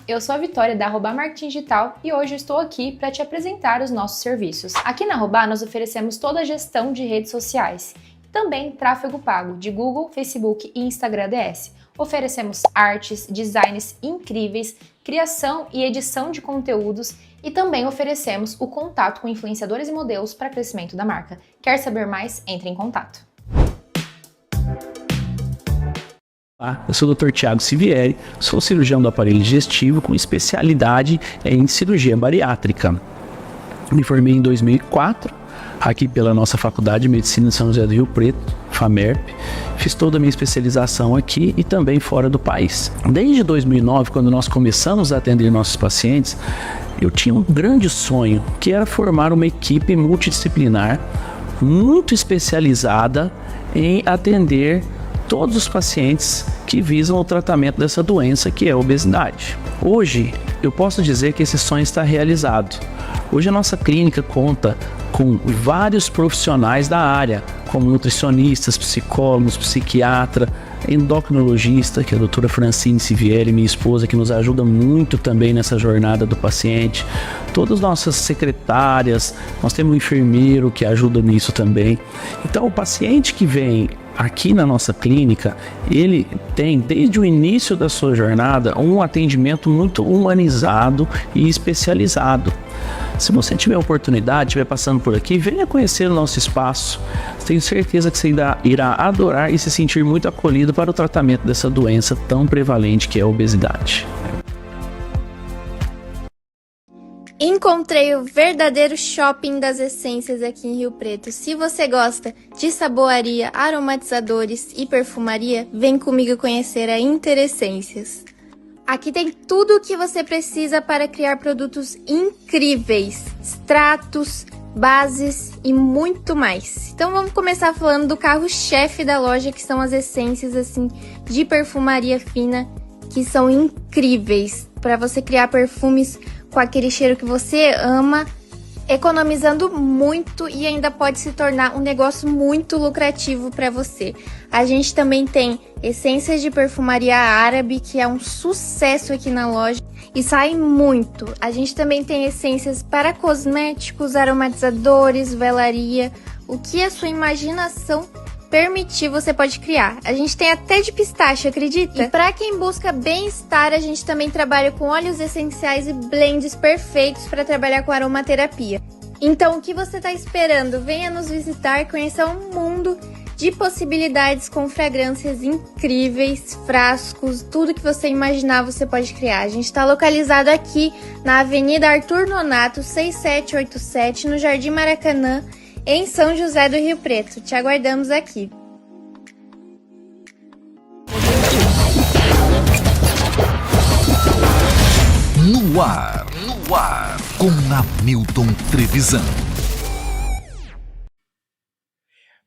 eu sou a Vitória da Arroba Marketing Digital e hoje eu estou aqui para te apresentar os nossos serviços. Aqui na Arroba nós oferecemos toda a gestão de redes sociais, também tráfego pago de Google, Facebook e Instagram DS. Oferecemos artes, designs incríveis, criação e edição de conteúdos e também oferecemos o contato com influenciadores e modelos para crescimento da marca. Quer saber mais? Entre em contato. Olá, eu sou o Dr. Thiago Sivieri, sou cirurgião do aparelho digestivo com especialidade em cirurgia bariátrica. Me formei em 2004, aqui pela nossa Faculdade de Medicina de São José do Rio Preto, FAMERP. Fiz toda a minha especialização aqui e também fora do país. Desde 2009, quando nós começamos a atender nossos pacientes, eu tinha um grande sonho, que era formar uma equipe multidisciplinar muito especializada em atender todos os pacientes que visam o tratamento dessa doença que é a obesidade. Hoje, eu posso dizer que esse sonho está realizado. Hoje a nossa clínica conta com vários profissionais da área, como nutricionistas, psicólogos, psiquiatra, endocrinologista, que é a doutora Francine Sivieri, minha esposa, que nos ajuda muito também nessa jornada do paciente. Todas as nossas secretárias, nós temos um enfermeiro que ajuda nisso também. Então o paciente que vem aqui na nossa clínica, ele tem desde o início da sua jornada um atendimento muito humanizado e especializado. Se você tiver oportunidade, estiver passando por aqui, venha conhecer o nosso espaço. Tenho certeza que você irá adorar e se sentir muito acolhido para o tratamento dessa doença tão prevalente que é a obesidade. Encontrei o verdadeiro shopping das essências aqui em Rio Preto. Se você gosta de saboaria, aromatizadores e perfumaria, vem comigo conhecer a Interessências. Aqui tem tudo o que você precisa para criar produtos incríveis, extratos, bases e muito mais. Então vamos começar falando do carro-chefe da loja, que são as essências assim de perfumaria fina, que são incríveis para você criar perfumes com aquele cheiro que você ama, economizando muito e ainda pode se tornar um negócio muito lucrativo para você. A gente também tem essências de perfumaria árabe, que é um sucesso aqui na loja e sai muito. A gente também tem essências para cosméticos, aromatizadores, velaria, o que a sua imaginação permitir, você pode criar. A gente tem até de pistache, acredita? E para quem busca bem-estar, a gente também trabalha com óleos essenciais e blends perfeitos para trabalhar com aromaterapia. Então, o que você está esperando? Venha nos visitar, conhecer um mundo de possibilidades com fragrâncias incríveis, frascos, tudo que você imaginar você pode criar. A gente está localizado aqui na Avenida Arthur Nonato, 6787, no Jardim Maracanã, em São José do Rio Preto. Te aguardamos aqui. No ar, com Hamilton Trevisan.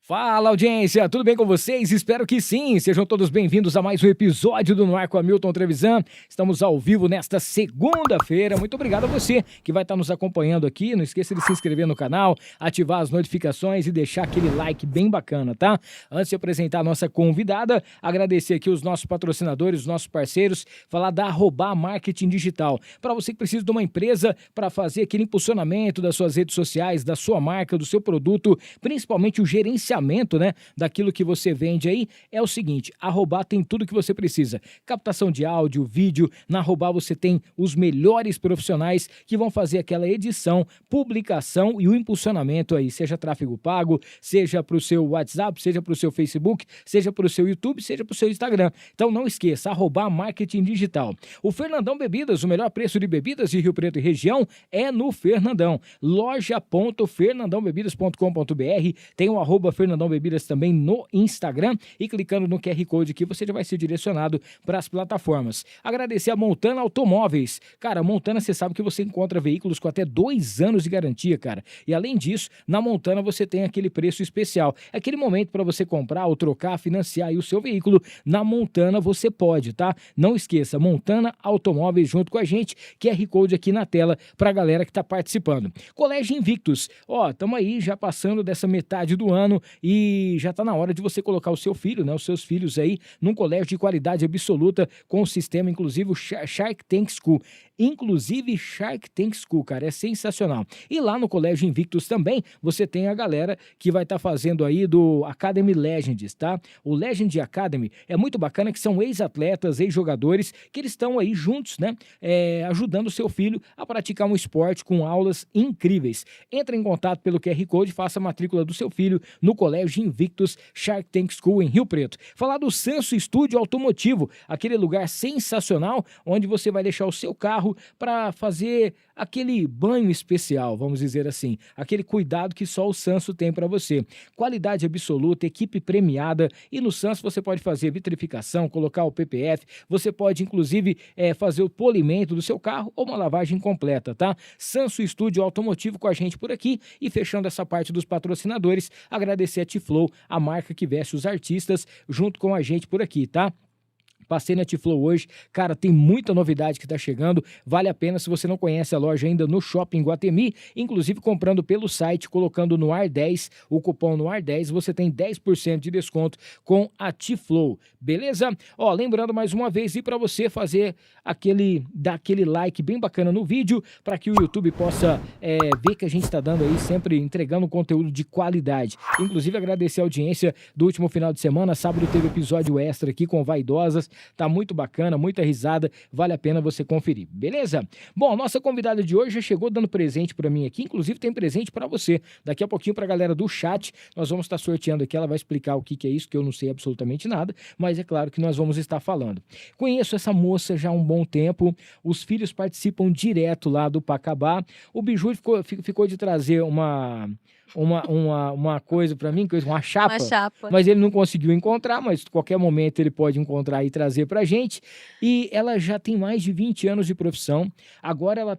Fala, audiência, tudo bem com vocês? Espero que sim. Sejam todos bem-vindos a mais um episódio do No Ar com Hamilton Trevisan. Estamos ao vivo nesta segunda-feira. Muito obrigado a você que vai estar nos acompanhando aqui. Não esqueça de se inscrever no canal, ativar as notificações e deixar aquele like bem bacana, tá? Antes de apresentar a nossa convidada, agradecer aqui os nossos patrocinadores, os nossos parceiros, falar da Arroba Marketing Digital. Para você que precisa de uma empresa para fazer aquele impulsionamento das suas redes sociais, da sua marca, do seu produto, principalmente o gerenciamento, né, daquilo que você vende aí, é o seguinte: a Arroba tem tudo que você precisa. Captação de áudio, vídeo. Na Arroba você tem os melhores profissionais que vão fazer aquela edição, publicação e o impulsionamento aí, seja tráfego pago, seja para o seu WhatsApp, seja para o seu Facebook, seja para o seu YouTube, seja para o seu Instagram. Então não esqueça, Arroba Marketing Digital. O Fernandão Bebidas, o melhor preço de bebidas de Rio Preto e região é no Fernandão. Loja.fernandãobebidas.com.br. Tem o arroba Fernandão Bebidas também no Instagram e clicando no QR Code aqui você já vai ser direcionado para as plataformas. Agradecer a Montana Automóveis. Cara, a Montana, você sabe que você encontra veículos com até 2 anos de garantia, cara. E além disso, na Montana você tem aquele preço especial. É aquele momento para você comprar ou trocar, financiar aí o seu veículo. Na Montana você pode, tá? Não esqueça, Montana Automóveis junto com a gente, QR Code aqui na tela para a galera que está participando. Colégio Invictus. Ó, estamos aí já passando dessa metade do ano E já está na hora de você colocar o seu filho, né, os seus filhos aí, num colégio de qualidade absoluta com o sistema inclusive o Shark Tank School. Inclusive Shark Tank School, cara, é sensacional. E lá no Colégio Invictus também, você tem a galera que vai estar fazendo aí do Academy Legends, tá? O Legend Academy é muito bacana, que são ex-atletas, ex-jogadores, que eles estão aí juntos, né? Ajudando o seu filho a praticar um esporte com aulas incríveis. Entre em contato pelo QR Code, faça a matrícula do seu filho no Colégio Invictus Shark Tank School em Rio Preto. Falar do Sanso Estúdio Automotivo, aquele lugar sensacional onde você vai deixar o seu carro para fazer aquele banho especial, vamos dizer assim, aquele cuidado que só o Sanso tem para você. Qualidade absoluta, equipe premiada, e no Sanso você pode fazer vitrificação, colocar o PPF, você pode inclusive fazer o polimento do seu carro ou uma lavagem completa, tá? Sanso Estúdio Automotivo com a gente por aqui. E fechando essa parte dos patrocinadores, agradecer a T-Flow, a marca que veste os artistas, junto com a gente por aqui, tá? Passei na T-Flow hoje, cara, tem muita novidade que tá chegando, vale a pena se você não conhece a loja ainda no Shopping Guatemi, inclusive comprando pelo site, colocando no AR10, o cupom no AR10, você tem 10% de desconto com a T-Flow, beleza? Ó, lembrando mais uma vez, e para você fazer dar aquele like bem bacana no vídeo, para que o YouTube possa ver que a gente tá dando aí, sempre entregando conteúdo de qualidade. Inclusive agradecer a audiência do último final de semana, sábado teve episódio extra aqui com Vaidosas, tá muito bacana, muita risada, vale a pena você conferir, beleza? Bom, nossa convidada de hoje já chegou dando presente pra mim aqui, inclusive tem presente pra você. Daqui a pouquinho pra galera do chat, nós vamos estar sorteando aqui, ela vai explicar o que é isso, que eu não sei absolutamente nada, mas é claro que nós vamos estar falando. Conheço essa moça já há um bom tempo, os filhos participam direto lá do Pacabá, o Biju ficou de trazer uma coisa pra mim, uma chapa, mas ele não conseguiu encontrar, mas qualquer momento ele pode encontrar e trazer pra gente. E ela já tem mais de 20 anos de profissão, agora ela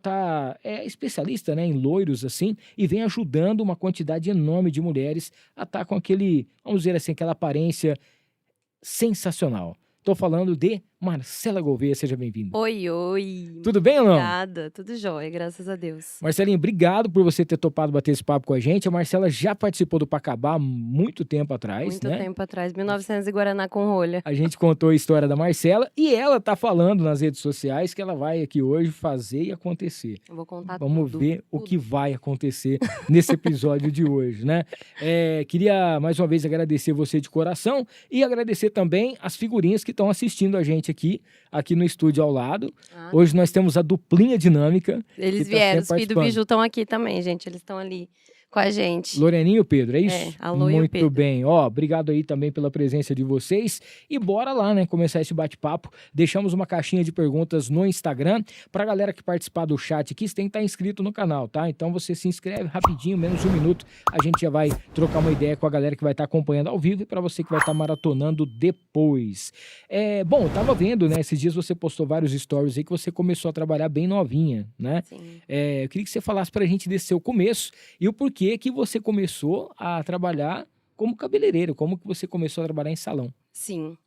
é especialista, né, em loiros assim, e vem ajudando uma quantidade enorme de mulheres a estar com vamos dizer assim, aquela aparência sensacional. Tô falando de Marcela Gouveia, seja bem-vinda. Oi. Tudo bem ou não? Obrigada, tudo jóia, graças a Deus. Marcelinha, obrigado por você ter topado bater esse papo com a gente. A Marcela já participou do Pacabá muito tempo atrás, né? Muito tempo atrás, 1900 e Guaraná com rolha. A gente contou a história da Marcela e ela tá falando nas redes sociais que ela vai aqui hoje fazer e acontecer. Eu vou contar Vamos tudo. ver o que vai acontecer nesse episódio de hoje, né? Queria mais uma vez agradecer você de coração e agradecer também as figurinhas que estão assistindo a gente aqui no estúdio ao lado. Hoje nós temos a duplinha dinâmica. Eles vieram, os filhos do Biju estão aqui também, gente. Eles estão ali com a gente. Loreninha e o Pedro, é isso? Alô e o Pedro. Muito bem. Ó, obrigado aí também pela presença de vocês. E bora lá, né, começar esse bate-papo. Deixamos uma caixinha de perguntas no Instagram. Pra galera que participar do chat aqui, você tem que estar inscrito no canal, tá? Então você se inscreve rapidinho, menos um minuto. A gente já vai trocar uma ideia com a galera que vai estar acompanhando ao vivo e pra você que vai estar maratonando depois. Bom, eu tava vendo, né, esses dias você postou vários stories aí que você começou a trabalhar bem novinha, né? Sim. Eu queria que você falasse pra gente desse seu começo e o porquê que você começou a trabalhar como cabeleireiro, como que você começou a trabalhar em salão? Sim.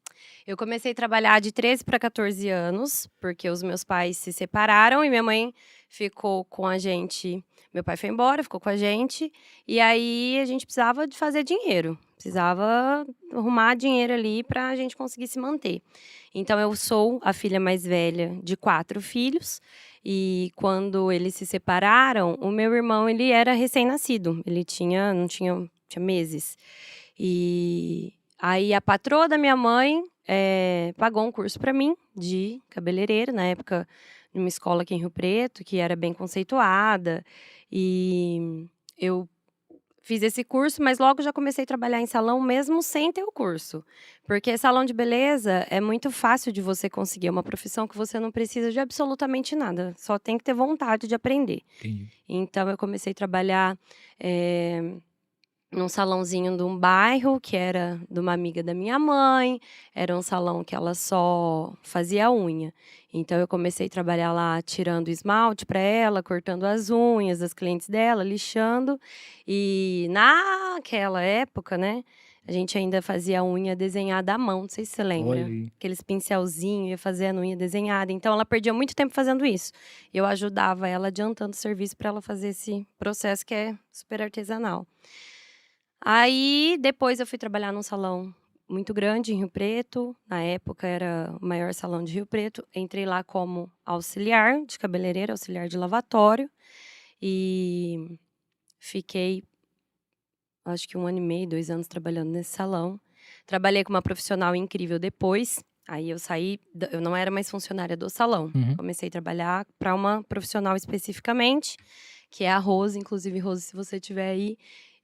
Eu comecei a trabalhar de 13 para 14 anos, porque os meus pais se separaram e minha mãe ficou com a gente. Meu pai foi embora, ficou com a gente, e aí a gente precisava de fazer dinheiro, precisava arrumar dinheiro ali para a gente conseguir se manter. Então eu sou a filha mais velha de 4 filhos, e quando eles se separaram, o meu irmão, ele era recém-nascido, ele não tinha meses. E aí a patroa da minha mãe pagou um curso para mim de cabeleireiro, na época, numa escola aqui em Rio Preto, que era bem conceituada. E eu fiz esse curso, mas logo já comecei a trabalhar em salão mesmo sem ter o curso. Porque salão de beleza é muito fácil de você conseguir, é uma profissão que você não precisa de absolutamente nada, só tem que ter vontade de aprender. Entendi. Então eu comecei a trabalhar num salãozinho de um bairro, que era de uma amiga da minha mãe, era um salão que ela só fazia unha. Então eu comecei a trabalhar lá tirando esmalte para ela, cortando as unhas das clientes dela, lixando. E naquela época, né, a gente ainda fazia a unha desenhada à mão, não sei se você lembra. Olha aí. Aqueles pincelzinhos, ia fazer a unha desenhada. Então ela perdia muito tempo fazendo isso. Eu ajudava ela adiantando o serviço para ela fazer esse processo que é super artesanal. Aí, depois eu fui trabalhar num salão muito grande em Rio Preto. Na época, era o maior salão de Rio Preto. Entrei lá como auxiliar de cabeleireira, auxiliar de lavatório. E fiquei, acho que 1 ano e meio, 2 anos trabalhando nesse salão. Trabalhei com uma profissional incrível depois. Aí eu saí, eu não era mais funcionária do salão. Uhum. Comecei a trabalhar para uma profissional especificamente, que é a Rose. Inclusive, Rose, se você estiver aí,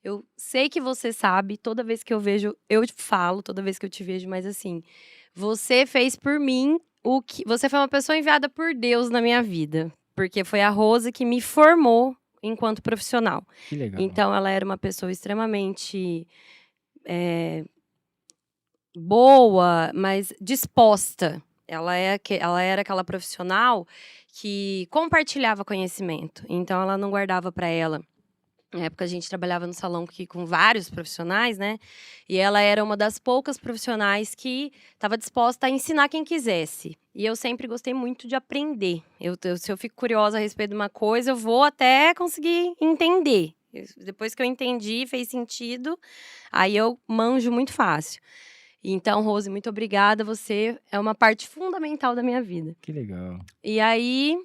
eu sei que você sabe, toda vez que eu vejo, eu falo, toda vez que eu te vejo, mas assim, você fez por mim o que. Você foi uma pessoa enviada por Deus na minha vida. Porque foi a Rose que me formou enquanto profissional. Que legal. Então, ela era uma pessoa extremamente boa, mas disposta. Ela era aquela profissional que compartilhava conhecimento. Então, ela não guardava para ela. Na época, a gente trabalhava no salão com vários profissionais, né? E ela era uma das poucas profissionais que estava disposta a ensinar quem quisesse. E eu sempre gostei muito de aprender. Se eu fico curiosa a respeito de uma coisa, eu vou até conseguir entender. Depois que eu entendi, fez sentido, aí eu manjo muito fácil. Então, Rose, muito obrigada. Você é uma parte fundamental da minha vida. Que legal. E aí,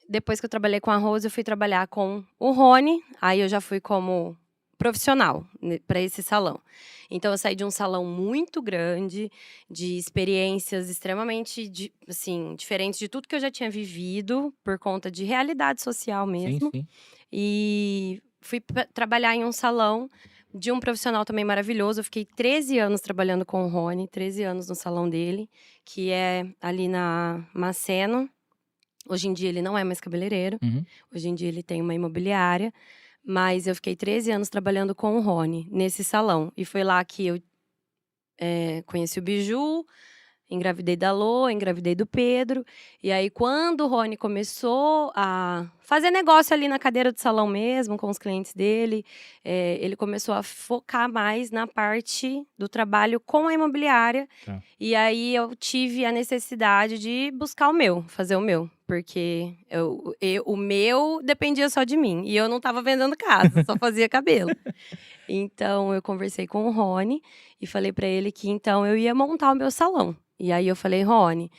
depois que eu trabalhei com a Rose, eu fui trabalhar com o Rony. Aí eu já fui como profissional para esse salão. Então, eu saí de um salão muito grande, de experiências extremamente diferentes de tudo que eu já tinha vivido, por conta de realidade social mesmo. Sim. E fui trabalhar em um salão de um profissional também maravilhoso. Eu fiquei 13 anos trabalhando com o Rony, 13 anos no salão dele, que é ali na Maceno. Hoje em dia ele não é mais cabeleireiro. Uhum. Hoje em dia ele tem uma imobiliária. Mas eu fiquei 13 anos trabalhando com o Rony nesse salão. E foi lá que eu conheci o Biju, engravidei da Lô, engravidei do Pedro. E aí, quando o Rony começou a fazer negócio ali na cadeira do salão mesmo, com os clientes dele, ele começou a focar mais na parte do trabalho com a imobiliária. Tá. E aí, eu tive a necessidade de buscar fazer o meu. Porque o meu dependia só de mim. E eu não estava vendendo casa, só fazia cabelo. Então, eu conversei com o Rony e falei para ele que, então, eu ia montar o meu salão. E aí, eu falei, Rony,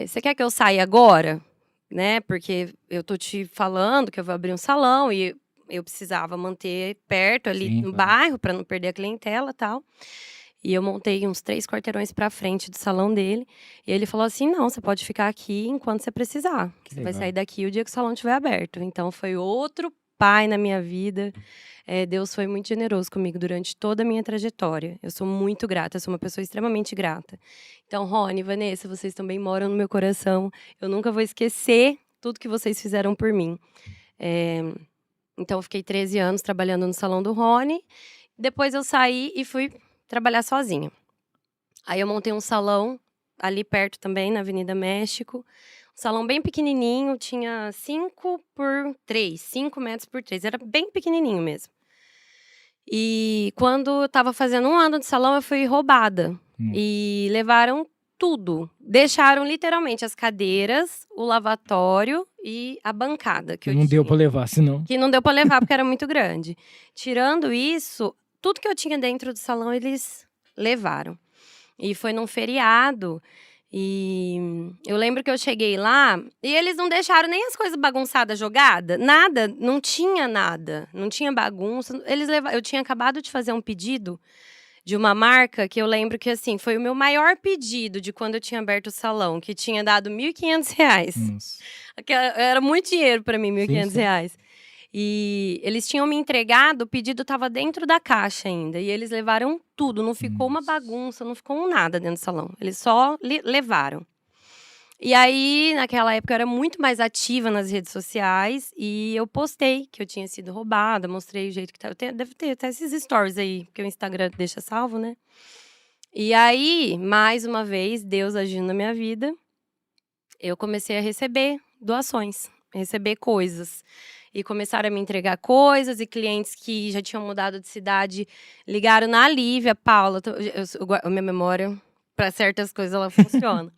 você quer que eu saia agora? Né? Porque eu tô te falando que eu vou abrir um salão e eu precisava manter perto ali no bairro para não perder a clientela e tal. E eu montei uns 3 quarteirões para frente do salão dele. E ele falou assim, não, você pode ficar aqui enquanto você precisar. Você vai sair daqui o dia que o salão estiver aberto. Então, foi outro pai na minha vida. Deus foi muito generoso comigo durante toda a minha trajetória. Eu sou muito grata, eu sou uma pessoa extremamente grata. Então, Rony, Vanessa, vocês também moram no meu coração. Eu nunca vou esquecer tudo que vocês fizeram por mim. Então, eu fiquei 13 anos trabalhando no salão do Rony. Depois eu saí e fui trabalhar sozinha. Aí eu montei um salão ali perto também, na Avenida México. Um salão bem pequenininho, tinha 5 metros por 3. Era bem pequenininho mesmo. E quando eu tava fazendo 1 ano de salão, eu fui roubada. E levaram tudo. Deixaram literalmente as cadeiras, o lavatório e a bancada que eu Não tinha. deu pra levar, senão. Que não deu pra levar, porque era muito grande. Tirando isso, tudo que eu tinha dentro do salão, eles levaram. E foi num feriado. E eu lembro que eu cheguei lá e eles não deixaram nem as coisas bagunçadas jogadas. Nada, não tinha nada. Não tinha bagunça. Eu tinha acabado de fazer um pedido de uma marca que eu lembro que, assim, foi o meu maior pedido de quando eu tinha aberto o salão, que tinha dado R$1.500. Nossa. Era muito dinheiro para mim, R$1.500. Sim. E eles tinham me entregado, o pedido estava dentro da caixa ainda. E eles levaram tudo, não ficou uma bagunça, não ficou nada dentro do salão. Eles só levaram. E aí, naquela época, eu era muito mais ativa nas redes sociais. E eu postei que eu tinha sido roubada, mostrei o jeito que tá. Deve ter até esses stories aí, porque o Instagram deixa salvo, né? E aí, mais uma vez, Deus agindo na minha vida, eu comecei a receber doações, receber coisas. E começaram a me entregar coisas, e clientes que já tinham mudado de cidade ligaram na Lívia. Paula, a minha memória, para certas coisas, ela funciona.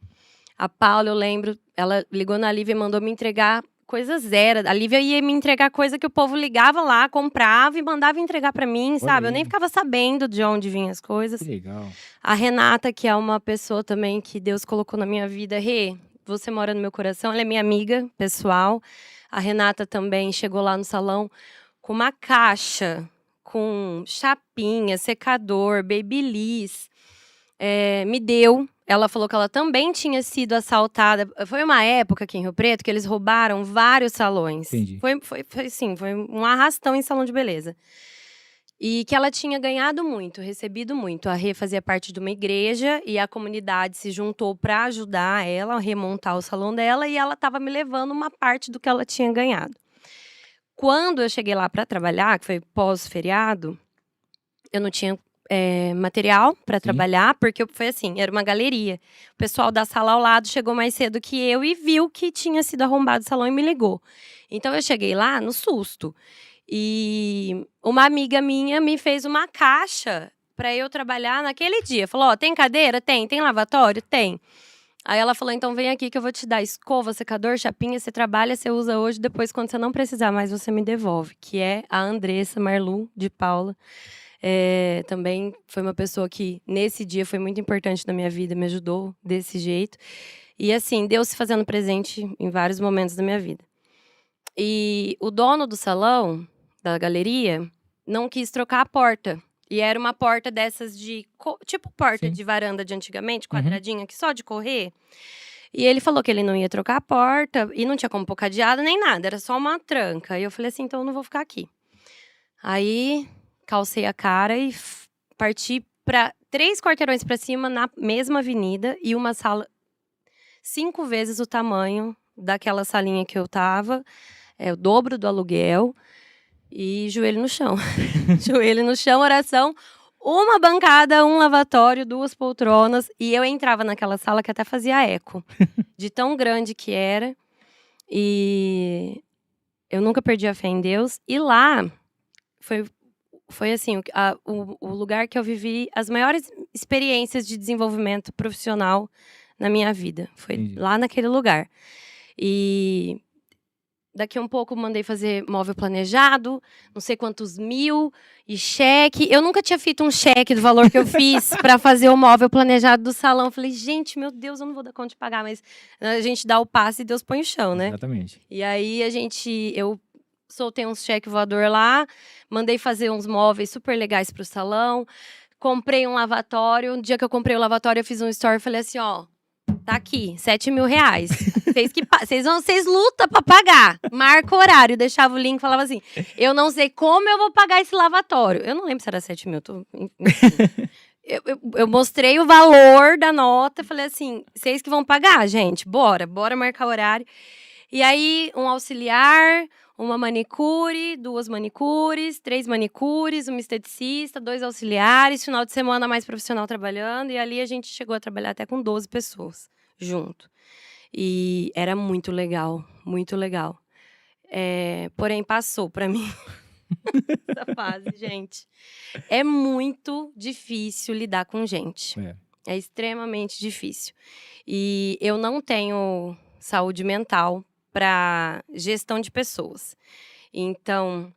A Paula, eu lembro, ela ligou na Lívia e mandou me entregar coisa zero. A Lívia ia me entregar coisa que o povo ligava lá, comprava e mandava entregar pra mim, sabe? Eu nem aí. ficava sabendo de onde vinham as coisas. Que legal. A Renata, que é uma pessoa também que Deus colocou na minha vida, Rê, você mora no meu coração, ela é minha amiga pessoal. A Renata também chegou lá no salão com uma caixa, com chapinha, secador, babyliss. Me deu. Ela falou que ela também tinha sido assaltada. Foi uma época aqui em Rio Preto que eles roubaram vários salões. Entendi. Foi um arrastão em salão de beleza. E que ela tinha ganhado muito, recebido muito. A Rê fazia parte de uma igreja e a comunidade se juntou para ajudar ela a remontar o salão dela e ela estava me levando uma parte do que ela tinha ganhado. Quando eu cheguei lá para trabalhar, que foi pós-feriado, eu não tinha material para trabalhar, porque foi assim, era uma galeria. O pessoal da sala ao lado chegou mais cedo que eu e viu que tinha sido arrombado o salão e me ligou. Então eu cheguei lá no susto. E uma amiga minha me fez uma caixa para eu trabalhar naquele dia. Falou, ó, tem cadeira? Tem. Tem lavatório? Tem. Aí ela falou, então vem aqui que eu vou te dar escova, secador, chapinha, você trabalha, você usa hoje, depois quando você não precisar mais, você me devolve. Que é a Andressa Marlu, de Paula. Também foi uma pessoa que, nesse dia, foi muito importante na minha vida, me ajudou desse jeito. E assim, Deus se fazendo presente em vários momentos da minha vida. E o dono do salão, da galeria, não quis trocar a porta. E era uma porta dessas de... Tipo porta de varanda de antigamente, quadradinha, que só de correr. E ele falou que ele não ia trocar a porta, e não tinha como pôr cadeado nem nada, era só uma tranca. E eu falei assim, então eu não vou ficar aqui. Aí, calcei a cara e parti para 3 quarteirões para cima, na mesma avenida, e uma sala 5 vezes o tamanho daquela salinha que eu tava, o dobro do aluguel, e joelho no chão. Joelho no chão, oração, uma bancada, um lavatório, 2 poltronas, e eu entrava naquela sala que até fazia eco, de tão grande que era, e eu nunca perdi a fé em Deus, e lá foi assim, o lugar que eu vivi as maiores experiências de desenvolvimento profissional na minha vida. Foi lá naquele lugar. E daqui a um pouco mandei fazer móvel planejado, não sei quantos mil, e cheque. Eu nunca tinha feito um cheque do valor que eu fiz para fazer o móvel planejado do salão. Falei, gente, meu Deus, eu não vou dar conta de pagar, mas a gente dá o passe e Deus põe o chão, né? Exatamente. E aí eu soltei uns cheque voador lá, mandei fazer uns móveis super legais pro salão, comprei um lavatório. No dia que eu comprei o lavatório, eu fiz um story e falei assim, ó, tá aqui, 7 mil reais. Vocês lutam pra pagar. Marca o horário, deixava o link, falava assim, eu não sei como eu vou pagar esse lavatório. Eu não lembro se era 7 mil, enfim. Eu mostrei o valor da nota, falei assim, vocês que vão pagar, gente, bora marcar o horário. E aí, um auxiliar, uma manicure, 2 manicures, 3 manicures, uma esteticista, 2 auxiliares, final de semana mais profissional trabalhando. E ali a gente chegou a trabalhar até com 12 pessoas junto. E era muito legal, muito legal. Porém, passou para mim essa fase, gente. É muito difícil lidar com gente. É extremamente difícil. E eu não tenho saúde mental para gestão de pessoas. Então,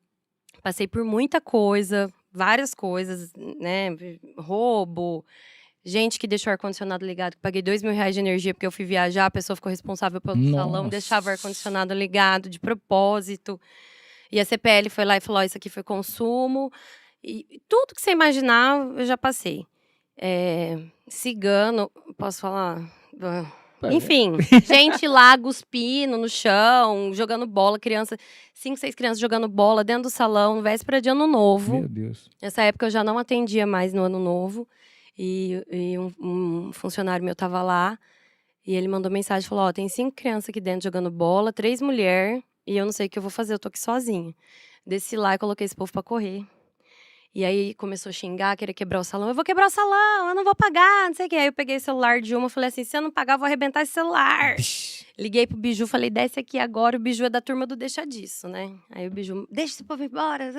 passei por muita coisa, várias coisas, né? Roubo, gente que deixou o ar-condicionado ligado, que paguei 2 mil reais de energia porque eu fui viajar, a pessoa ficou responsável pelo salão, deixava o ar-condicionado ligado de propósito. E a CPL foi lá e falou, isso aqui foi consumo. E tudo que você imaginar, eu já passei. Cigano, posso falar? Enfim, gente lá cuspindo no chão, jogando bola, 5, 6 crianças jogando bola dentro do salão, véspera de Ano Novo. Meu Deus. Nessa época eu já não atendia mais no Ano Novo. E um funcionário meu tava lá, e ele mandou mensagem, falou, tem 5 crianças aqui dentro jogando bola, 3 mulheres, e eu não sei o que eu vou fazer, eu tô aqui sozinha. Desci lá e coloquei esse povo pra correr. E aí começou a xingar, querer quebrar o salão. Eu vou quebrar o salão, eu não vou pagar, não sei o quê. Aí eu peguei o celular de uma e falei assim, se eu não pagar, eu vou arrebentar esse celular. Liguei pro Biju, falei, desce aqui agora. O Biju é da turma do deixa disso, né? Aí o Biju, deixa esse povo embora.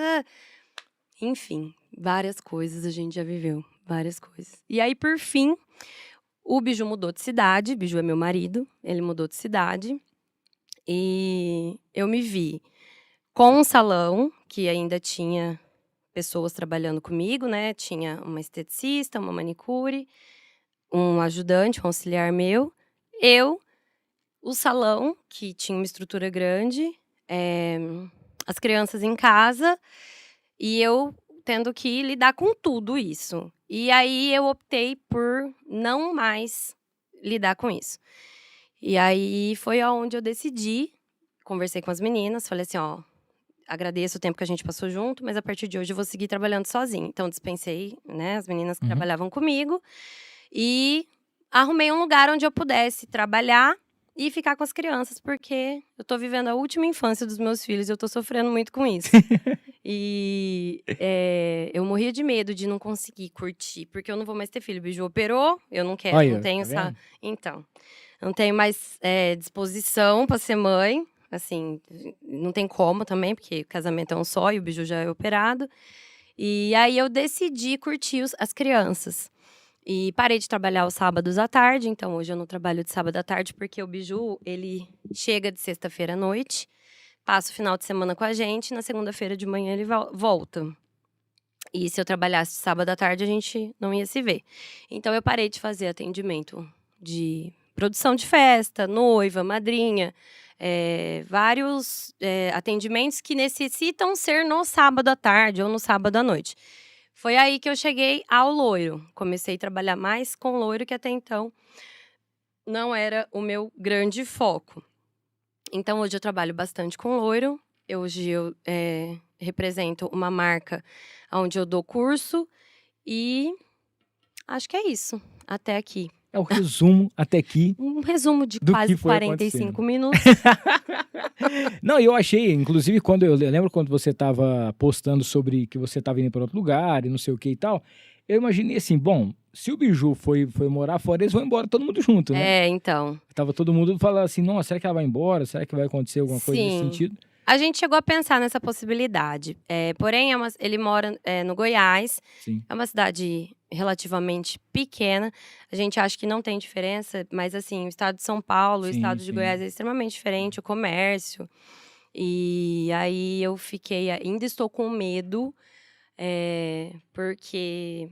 Enfim, várias coisas a gente já viveu, várias coisas. E aí, por fim, o Biju mudou de cidade. Biju é meu marido, ele mudou de cidade. E eu me vi com um salão, que ainda tinha pessoas trabalhando comigo, né? Tinha uma esteticista, uma manicure, um ajudante, um auxiliar meu. O salão, que tinha uma estrutura grande, as crianças em casa, e eu tendo que lidar com tudo isso. E aí eu optei por não mais lidar com isso. E aí foi aonde eu decidi, conversei com as meninas, falei assim, ó, agradeço o tempo que a gente passou junto, mas a partir de hoje eu vou seguir trabalhando sozinha. Então dispensei, né, as meninas que trabalhavam comigo e arrumei um lugar onde eu pudesse trabalhar e ficar com as crianças, porque eu tô vivendo a última infância dos meus filhos e eu tô sofrendo muito com isso. E eu morria de medo de não conseguir curtir, porque eu não vou mais ter filho. O Biju operou, eu não quero, Olha, não tenho tá vendo? Então, não tenho mais disposição pra ser mãe. Assim, não tem como também, porque o casamento é um só e o Biju já é operado. E aí eu decidi curtir as crianças. E parei de trabalhar os sábados à tarde, então hoje eu não trabalho de sábado à tarde, porque o Biju, ele chega de sexta-feira à noite, passa o final de semana com a gente, na segunda-feira de manhã ele volta. E se eu trabalhasse de sábado à tarde, a gente não ia se ver. Então eu parei de fazer atendimento de produção de festa, noiva, madrinha, vários atendimentos que necessitam ser no sábado à tarde ou no sábado à noite. Foi aí que eu cheguei ao loiro. Comecei a trabalhar mais com loiro, que até então não era o meu grande foco. Então, hoje eu trabalho bastante com loiro. Hoje eu represento uma marca onde eu dou curso. E acho que é isso, até aqui. É o resumo até aqui. Um resumo de Do quase que foi 45 minutos. Não, eu achei, inclusive, quando eu lembro quando você estava postando sobre que você estava indo para outro lugar e não sei o que e tal, eu imaginei assim, bom, se o Biju foi morar fora, eles vão embora todo mundo junto, né? Então. Tava todo mundo falando assim, nossa, será que ela vai embora? Será que vai acontecer alguma coisa nesse sentido? A gente chegou a pensar nessa possibilidade. Porém, ele mora no Goiás. Sim. É uma cidade relativamente pequena. A gente acha que não tem diferença, mas assim, o estado de São Paulo, o estado de Goiás é extremamente diferente, o comércio. E aí eu ainda estou com medo, porque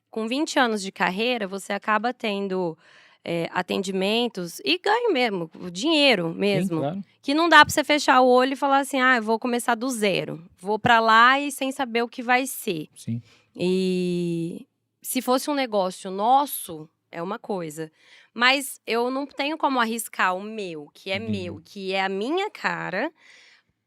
com 20 anos de carreira, você acaba tendo atendimentos e ganho mesmo, dinheiro mesmo. Sim, claro. Que não dá pra você fechar o olho e falar assim, eu vou começar do zero. Vou pra lá e sem saber o que vai ser. Sim. E se fosse um negócio nosso, é uma coisa. Mas eu não tenho como arriscar o meu, que é meu, que é a minha cara,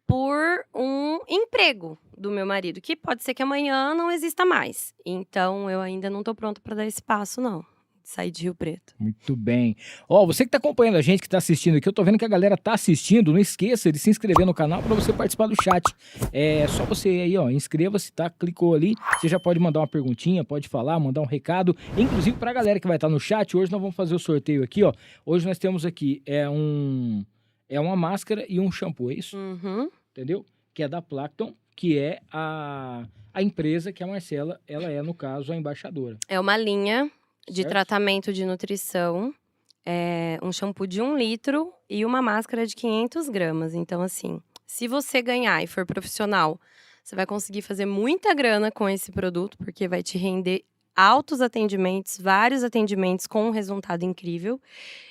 por um emprego do meu marido, que pode ser que amanhã não exista mais. Então, eu ainda não tô pronta pra dar esse passo, não. Sair de Rio Preto. Muito bem. Ó, você que tá acompanhando a gente, que tá assistindo aqui, eu tô vendo que a galera tá assistindo, não esqueça de se inscrever no canal para você participar do chat. É só você aí, ó, inscreva-se, tá? Clicou ali, você já pode mandar uma perguntinha, pode falar, mandar um recado, inclusive pra galera que vai estar no chat. Hoje nós vamos fazer o sorteio aqui, ó. Hoje nós temos aqui, uma máscara e um shampoo, é isso? Uhum. Entendeu? Que é da Plankton, que é a empresa que a Marcela, ela é, no caso, a embaixadora. É uma linha de Certo. tratamento de nutrição, um shampoo de 1 litro e uma máscara de 500 gramas. Então, assim, se você ganhar e for profissional, você vai conseguir fazer muita grana com esse produto, porque vai te render altos atendimentos, vários atendimentos com um resultado incrível.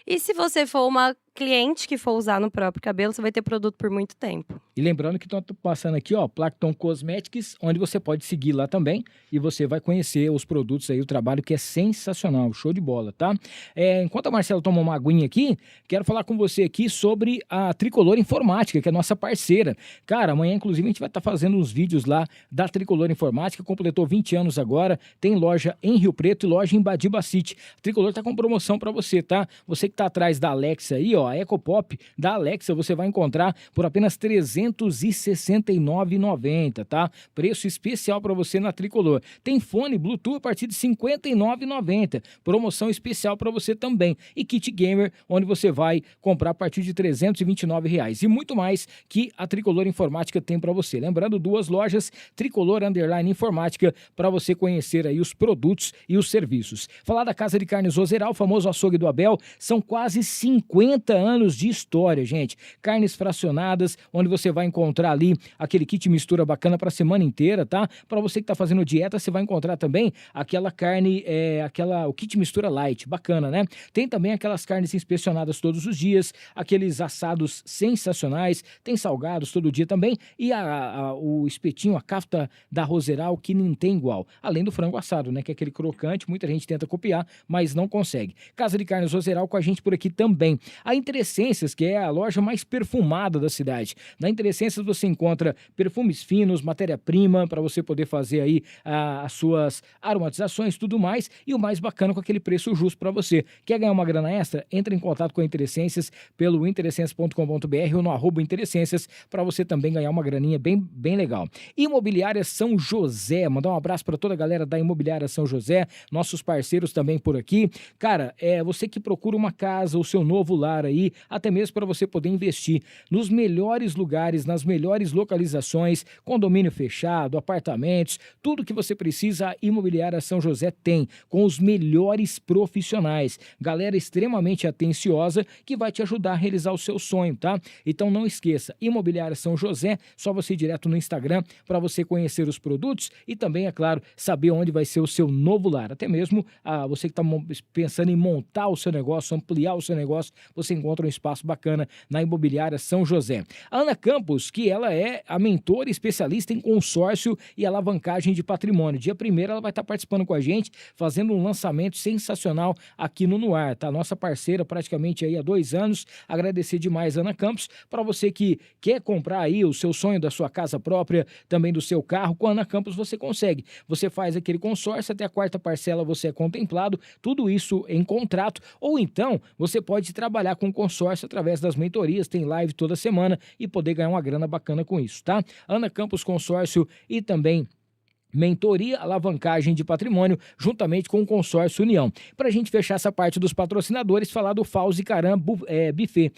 E se você for uma cliente que for usar no próprio cabelo, você vai ter produto por muito tempo. E lembrando que estou passando aqui, ó, Plankton Cosmetics, onde você pode seguir lá também e você vai conhecer os produtos aí, o trabalho que é sensacional, show de bola, tá? Enquanto a Marcela toma uma aguinha aqui, quero falar com você aqui sobre a Tricolor Informática, que é nossa parceira. Cara, amanhã, inclusive, a gente vai estar fazendo uns vídeos lá da Tricolor Informática, completou 20 anos agora, tem loja em Rio Preto e loja em Badiba City. A Tricolor tá com promoção para você, tá? Você que tá atrás da Alexa aí, ó, a EcoPop da Alexa, você vai encontrar por apenas R$ 369,90, tá? Preço especial para você na Tricolor. Tem fone Bluetooth a partir de R$ 59,90. Promoção especial para você também. E kit gamer, onde você vai comprar a partir de R$ 329,00. E muito mais que a Tricolor Informática tem para você. Lembrando, 2 lojas, Tricolor _ Informática, para você conhecer aí os produtos e os serviços. Falar da Casa de Carnes Ozeral, famoso açougue do Abel, são quase 50 40 anos de história, gente. Carnes fracionadas, onde você vai encontrar ali aquele kit mistura bacana para a semana inteira, tá? Para você que tá fazendo dieta, você vai encontrar também aquela carne, o kit mistura light, bacana, né? Tem também aquelas carnes inspecionadas todos os dias, aqueles assados sensacionais, tem salgados todo dia também, e o espetinho, a kafta da Roseral, que não tem igual. Além do frango assado, né? Que é aquele crocante, muita gente tenta copiar, mas não consegue. Casa de Carnes Roseral com a gente por aqui também. A Interessências, que é a loja mais perfumada da cidade. Na Interessências você encontra perfumes finos, matéria-prima, para você poder fazer aí as suas aromatizações, tudo mais, e o mais bacana, com aquele preço justo para você. Quer ganhar uma grana extra? Entre em contato com a Interessências pelo interessências.com.br ou no @interessências para você também ganhar uma graninha bem legal. Imobiliária São José, mandar um abraço para toda a galera da Imobiliária São José, nossos parceiros também por aqui. Cara, você que procura uma casa, o seu novo lar aí, até mesmo para você poder investir nos melhores lugares, nas melhores localizações, condomínio fechado, apartamentos, tudo que você precisa, a Imobiliária São José tem, com os melhores profissionais, galera extremamente atenciosa que vai te ajudar a realizar o seu sonho, tá? Então não esqueça, Imobiliária São José, só você ir direto no Instagram para você conhecer os produtos e também, é claro, saber onde vai ser o seu novo lar. Até mesmo você que está pensando em montar o seu negócio, ampliar o seu negócio, você encontra um espaço bacana na Imobiliária São José. A Ana Campos, que ela é a mentora especialista em consórcio e alavancagem de patrimônio. Dia 1º ela vai estar participando com a gente, fazendo um lançamento sensacional aqui no Nuar, tá? Nossa parceira praticamente aí há 2 anos. Agradecer demais, Ana Campos. Para você que quer comprar aí o seu sonho da sua casa própria, também do seu carro, com a Ana Campos você consegue. Você faz aquele consórcio, até a 4ª parcela você é contemplado, tudo isso em contrato, ou então você pode trabalhar com consórcio através das mentorias, tem live toda semana e poder ganhar uma grana bacana com isso, tá? Ana Campos Consórcio e também mentoria, alavancagem de patrimônio, juntamente com o Consórcio União. Para a gente fechar essa parte dos patrocinadores, falar do Fauzi Caram Buffet.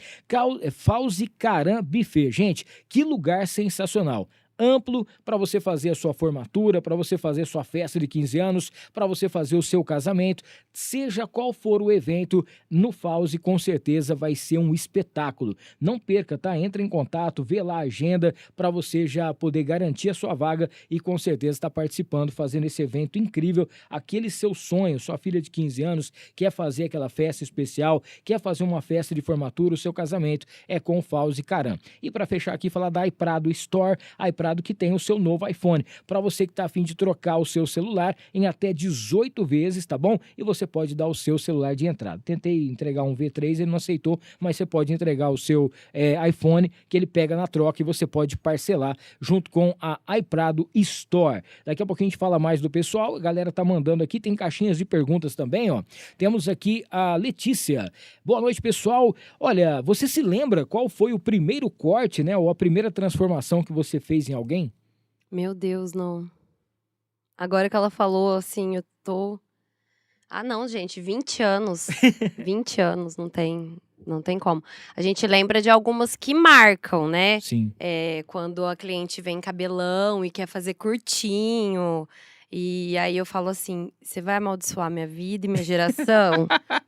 Fauzi Caram Buffet. Gente, que lugar sensacional. Amplo para você fazer a sua formatura, para você fazer a sua festa de 15 anos, para você fazer o seu casamento, seja qual for o evento, no Fauzi com certeza vai ser um espetáculo. Não perca, tá? Entra em contato, vê lá a agenda para você já poder garantir a sua vaga e com certeza estar participando, fazendo esse evento incrível, aquele seu sonho, sua filha de 15 anos quer fazer aquela festa especial, quer fazer uma festa de formatura, o seu casamento é com o Fauzi Caram. E para fechar aqui, falar da iPrado Store, que tem o seu novo iPhone, para você que está a fim de trocar o seu celular em até 18 vezes, tá bom? E você pode dar o seu celular de entrada. Tentei entregar um V3, ele não aceitou, mas você pode entregar o seu iPhone, que ele pega na troca e você pode parcelar junto com a iPrado Store. Daqui a pouquinho a gente fala mais do pessoal, a galera tá mandando aqui, tem caixinhas de perguntas também, ó. Temos aqui a Letícia. Boa noite, pessoal. Olha, você se lembra qual foi o primeiro corte, né, ou a primeira transformação que você fez em alguém? Meu Deus, não. Agora que ela falou, assim, eu tô... não, gente, 20 anos. 20 anos, não tem como. A gente lembra de algumas que marcam, né? Sim. Quando a cliente vem cabelão e quer fazer curtinho. E aí eu falo assim, você vai amaldiçoar minha vida e minha geração?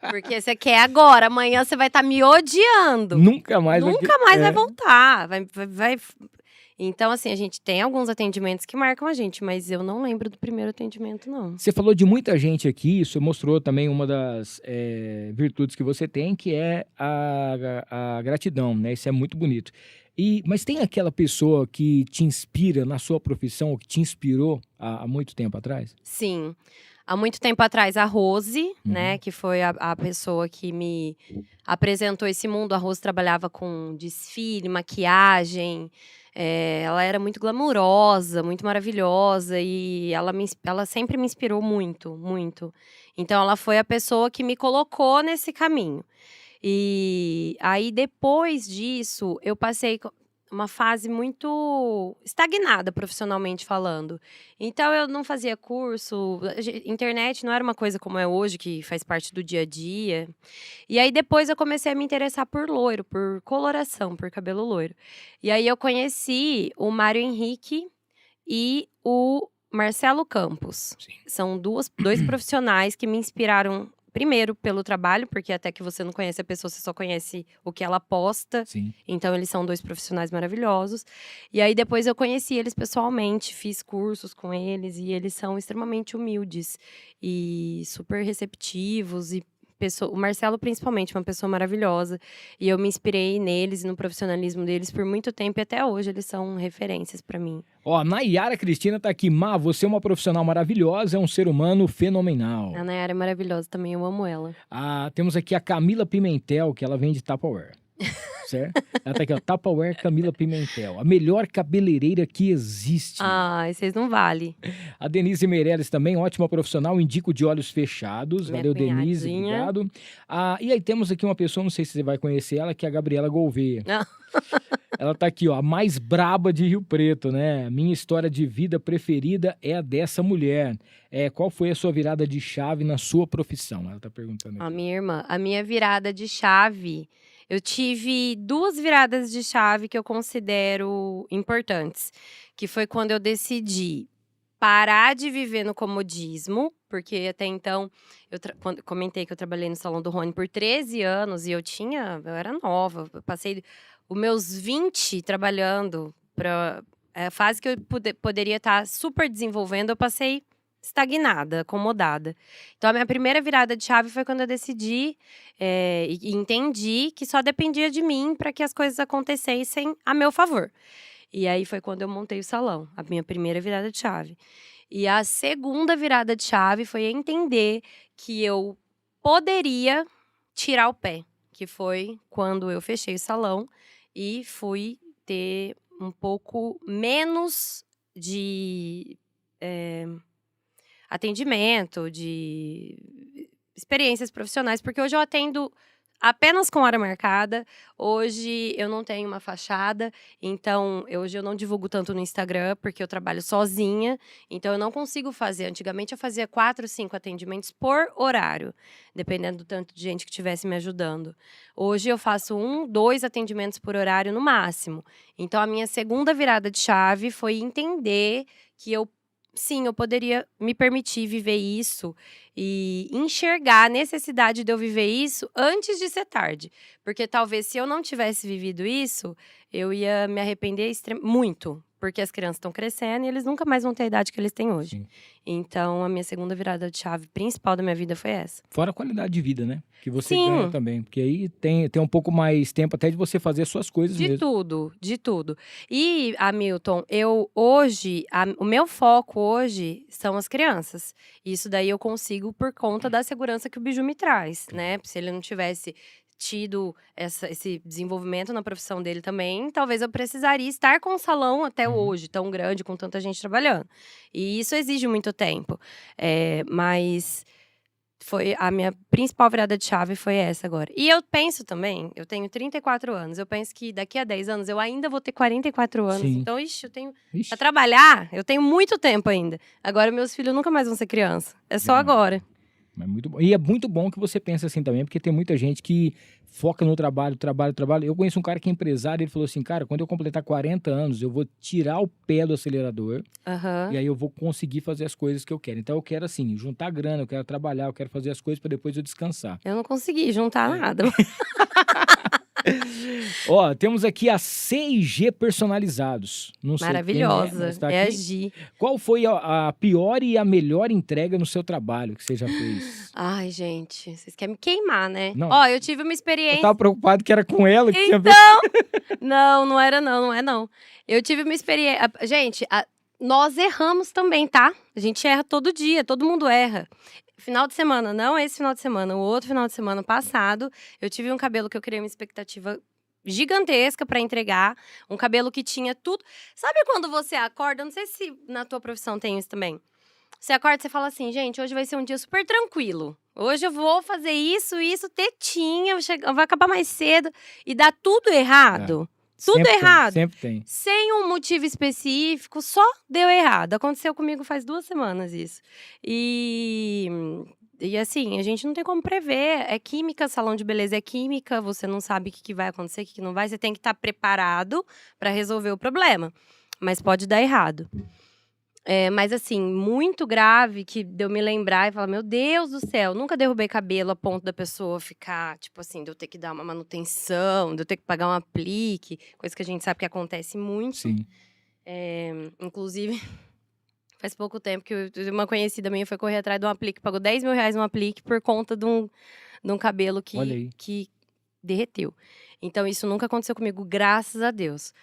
Porque você quer agora, amanhã você vai estar me odiando. Nunca mais vai voltar. Vai... Então, assim, a gente tem alguns atendimentos que marcam a gente, mas eu não lembro do primeiro atendimento, não. Você falou de muita gente aqui, isso mostrou também uma das virtudes que você tem, que é a gratidão, né? Isso é muito bonito. Mas tem aquela pessoa que te inspira na sua profissão, ou que te inspirou há muito tempo atrás? Sim. Há muito tempo atrás, a Rose, né, que foi a pessoa que me apresentou esse mundo. A Rose trabalhava com desfile, maquiagem. Ela era muito glamurosa, muito maravilhosa. E ela sempre me inspirou muito, muito. Então, ela foi a pessoa que me colocou nesse caminho. E aí, depois disso, eu passei uma fase muito estagnada, profissionalmente falando. Então, eu não fazia curso. Internet não era uma coisa como é hoje, que faz parte do dia a dia. E aí, depois, eu comecei a me interessar por loiro, por coloração, por cabelo loiro. E aí, eu conheci o Mário Henrique e o Marcelo Campos. Sim. São dois profissionais que me inspiraram primeiro pelo trabalho, porque até que você não conhece a pessoa, você só conhece o que ela posta. Sim. Então, eles são 2 profissionais maravilhosos. E aí, depois eu conheci eles pessoalmente, fiz cursos com eles. E eles são extremamente humildes e super receptivos. E o Marcelo, principalmente, uma pessoa maravilhosa. E eu me inspirei neles e no profissionalismo deles por muito tempo. E até hoje, eles são referências pra mim. Ó, Nayara Cristina tá aqui. Má, você é uma profissional maravilhosa, é um ser humano fenomenal. A Nayara é maravilhosa também, eu amo ela. Temos aqui a Camila Pimentel, que ela vende Tupperware. Certo? Ela tá aqui, ó. Tupperware Camila Pimentel. A melhor cabeleireira que existe. Ai, vocês não valem. A Denise Meirelles também, ótima profissional, indico de olhos fechados. Minha Valeu, Denise, cunhadinha. obrigado. E aí temos aqui uma pessoa, não sei se você vai conhecer ela, que é a Gabriela Gouveia. Não. Ela tá aqui, ó, a mais braba de Rio Preto, né? Minha história de vida preferida é a dessa mulher. Qual foi a sua virada de chave na sua profissão? Ela tá perguntando A aqui. minha irmã, a minha virada de chave, eu tive 2 viradas de chave que eu considero importantes. Que foi quando eu decidi parar de viver no comodismo, porque até então, quando comentei que eu trabalhei no Salão do Rony por 13 anos e eu era nova, eu passei os meus 20 trabalhando para a fase que eu poderia estar super desenvolvendo, eu passei estagnada, acomodada. Então, a minha primeira virada de chave foi quando eu decidi e entendi que só dependia de mim para que as coisas acontecessem a meu favor. E aí foi quando eu montei o salão, a minha primeira virada de chave. E a segunda virada de chave foi entender que eu poderia tirar o pé, que foi quando eu fechei o salão e fui ter um pouco menos de atendimento, de experiências profissionais, porque hoje eu atendo apenas com hora marcada. Hoje eu não tenho uma fachada, então hoje eu não divulgo tanto no Instagram, porque eu trabalho sozinha, então eu não consigo fazer. Antigamente eu fazia 4, 5 atendimentos por horário, dependendo do tanto de gente que estivesse me ajudando. Hoje eu faço 1, 2 atendimentos por horário no máximo. Então a minha segunda virada de chave foi entender que eu poderia me permitir viver isso e enxergar a necessidade de eu viver isso antes de ser tarde. Porque talvez se eu não tivesse vivido isso, eu ia me arrepender muito. Porque as crianças estão crescendo e eles nunca mais vão ter a idade que eles têm hoje. Sim. Então, a minha segunda virada de chave principal da minha vida foi essa. Fora a qualidade de vida, né? Que você Sim. ganha também. Porque aí tem um pouco mais tempo até de você fazer as suas coisas De mesmo. tudo, de tudo. E, Hamilton, o meu foco hoje são as crianças. Isso daí eu consigo por conta da segurança que o Biju me traz, né? Se ele não tivesse tido esse desenvolvimento na profissão dele também, talvez eu precisaria estar com um salão até hoje, tão grande, com tanta gente trabalhando. E isso exige muito tempo. Mas foi a minha principal virada de chave foi essa agora. E eu penso também, eu tenho 34 anos, eu penso que daqui a 10 anos eu ainda vou ter 44 anos. Sim. Então, eu tenho Ixi. pra trabalhar, eu tenho muito tempo ainda. Agora meus filhos nunca mais vão ser criança. É só agora. É muito bom. E é muito bom que você pense assim também, porque tem muita gente que foca no trabalho. Eu conheço um cara que é empresário, ele falou assim, cara, quando eu completar 40 anos, eu vou tirar o pé do acelerador Aham. e aí eu vou conseguir fazer as coisas que eu quero. Então eu quero assim, juntar grana, eu quero trabalhar, eu quero fazer as coisas para depois eu descansar. Eu não consegui juntar nada. Ó, temos aqui a CG Personalizados. Não sei quem Maravilhosa. mas tá É a aqui. Gi. Qual foi a pior e a melhor entrega no seu trabalho que você já fez? Ai, gente, vocês querem me queimar, né? Não. Ó, eu tive uma Eu experiência. tava preocupado que era com ela. Que tinha... Então, não era não é não. Eu tive uma experiência. Gente, nós erramos também, tá? A gente erra todo dia, todo mundo erra. Final de semana, não esse final de semana, o outro final de semana passado, eu tive um cabelo que eu criei uma expectativa gigantesca pra entregar, um cabelo que tinha tudo. Sabe quando você acorda, não sei se na tua profissão tem isso também. Você acorda e você fala assim, gente, hoje vai ser um dia super tranquilo. Hoje eu vou fazer isso, tetinha, vai acabar mais cedo e dá tudo errado. Tudo Sempre errado. Sempre tem. Sem um motivo específico, só deu errado. Aconteceu comigo faz 2 semanas isso. E assim, a gente não tem como prever. É química, salão de beleza é química. Você não sabe o que vai acontecer, o que não vai. Você tem que estar preparado para resolver o problema. Mas pode dar errado. Mas assim, muito grave que de eu me lembrar e falar, meu Deus do céu, nunca derrubei cabelo a ponto da pessoa ficar, tipo assim, de eu ter que dar uma manutenção, de eu ter que pagar um aplique, coisa que a gente sabe que acontece muito. Sim. Inclusive, faz pouco tempo que uma conhecida minha foi correr atrás de um aplique, pagou R$10.000 no aplique por conta de um cabelo Olha aí. que derreteu. Então, isso nunca aconteceu comigo, graças a Deus.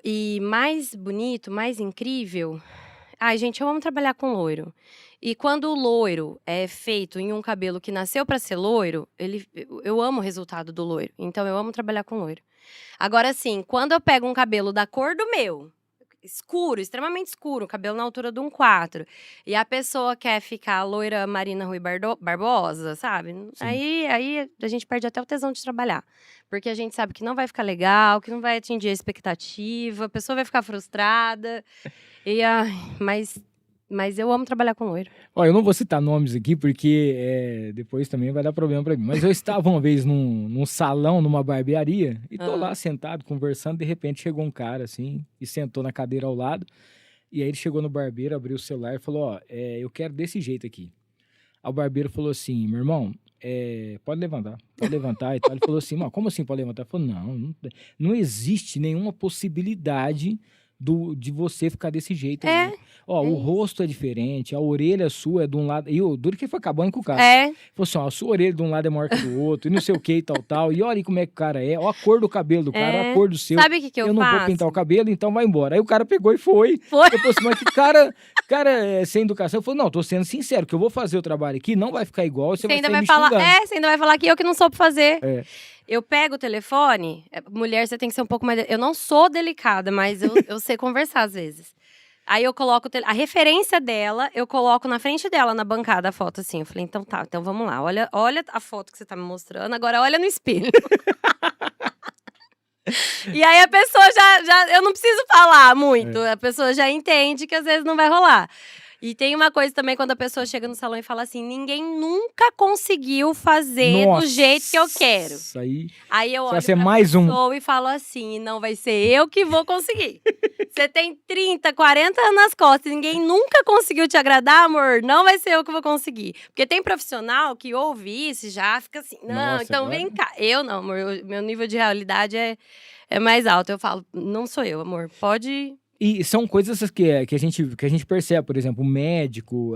E mais bonito, mais incrível... Ai, gente, eu amo trabalhar com loiro. E quando o loiro é feito em um cabelo que nasceu pra ser loiro, eu amo o resultado do loiro. Então, eu amo trabalhar com loiro. Agora, assim, quando eu pego um cabelo da cor do meu, escuro, extremamente escuro, cabelo na altura de 1,4, e a pessoa quer ficar loira Marina Rui Barbosa, sabe? Aí a gente perde até o tesão de trabalhar. Porque a gente sabe que não vai ficar legal, que não vai atingir a expectativa, a pessoa vai ficar frustrada. Mas eu amo trabalhar com loiro. Ó, eu não vou citar nomes aqui, porque depois também vai dar problema pra mim. Mas eu estava uma vez num salão, numa barbearia, e tô lá sentado, conversando, de repente chegou um cara, assim, e sentou na cadeira ao lado. E aí ele chegou no barbeiro, abriu o celular e falou, ó, eu quero desse jeito aqui. Aí o barbeiro falou assim, meu irmão, pode levantar e tal. Ele falou assim, mas como assim pode levantar? Ele falou, não existe nenhuma possibilidade de você ficar desse jeito aí. Ó, o rosto é diferente, a orelha sua é de um lado. E o duro que foi acabando com o cara. Falou assim, ó, a sua orelha de um lado é maior que do outro, e não sei o que e tal. E olha aí como é que o cara é. Ó a cor do cabelo do cara, a cor do seu. Sabe o que eu faço? Eu não vou pintar o cabelo, então vai embora. Aí o cara pegou e foi. Eu falei assim, mas que cara sem educação. Eu falei, não, tô sendo sincero, que eu vou fazer o trabalho aqui, não vai ficar igual, você vai ainda sair me falar, xingando. você ainda vai falar que eu que não soube fazer. Eu pego o telefone, mulher, você tem que ser um pouco mais... Eu não sou delicada, mas eu sei conversar às vezes. Aí eu coloco a referência dela, eu coloco na frente dela, na bancada, a foto assim. Eu falei, então tá, então vamos lá. Olha a foto que você tá me mostrando, agora olha no espelho. E aí a pessoa já... Eu não preciso falar muito, a pessoa já entende que às vezes não vai rolar. E tem uma coisa também, quando a pessoa chega no salão e fala assim, ninguém nunca conseguiu fazer do jeito que eu quero. Isso aí. Aí eu olho Vai ser pra mais pessoa e falo assim, não vai ser eu que vou conseguir. Você tem 30, 40 anos nas costas, ninguém nunca conseguiu te agradar, amor, não vai ser eu que vou conseguir. Porque tem profissional que ouve isso e já fica assim, não, Nossa, então agora... vem cá. Eu não, amor, meu nível de realidade é mais alto. Eu falo, não sou eu, amor, pode... E são coisas que a gente percebe, por exemplo, médico,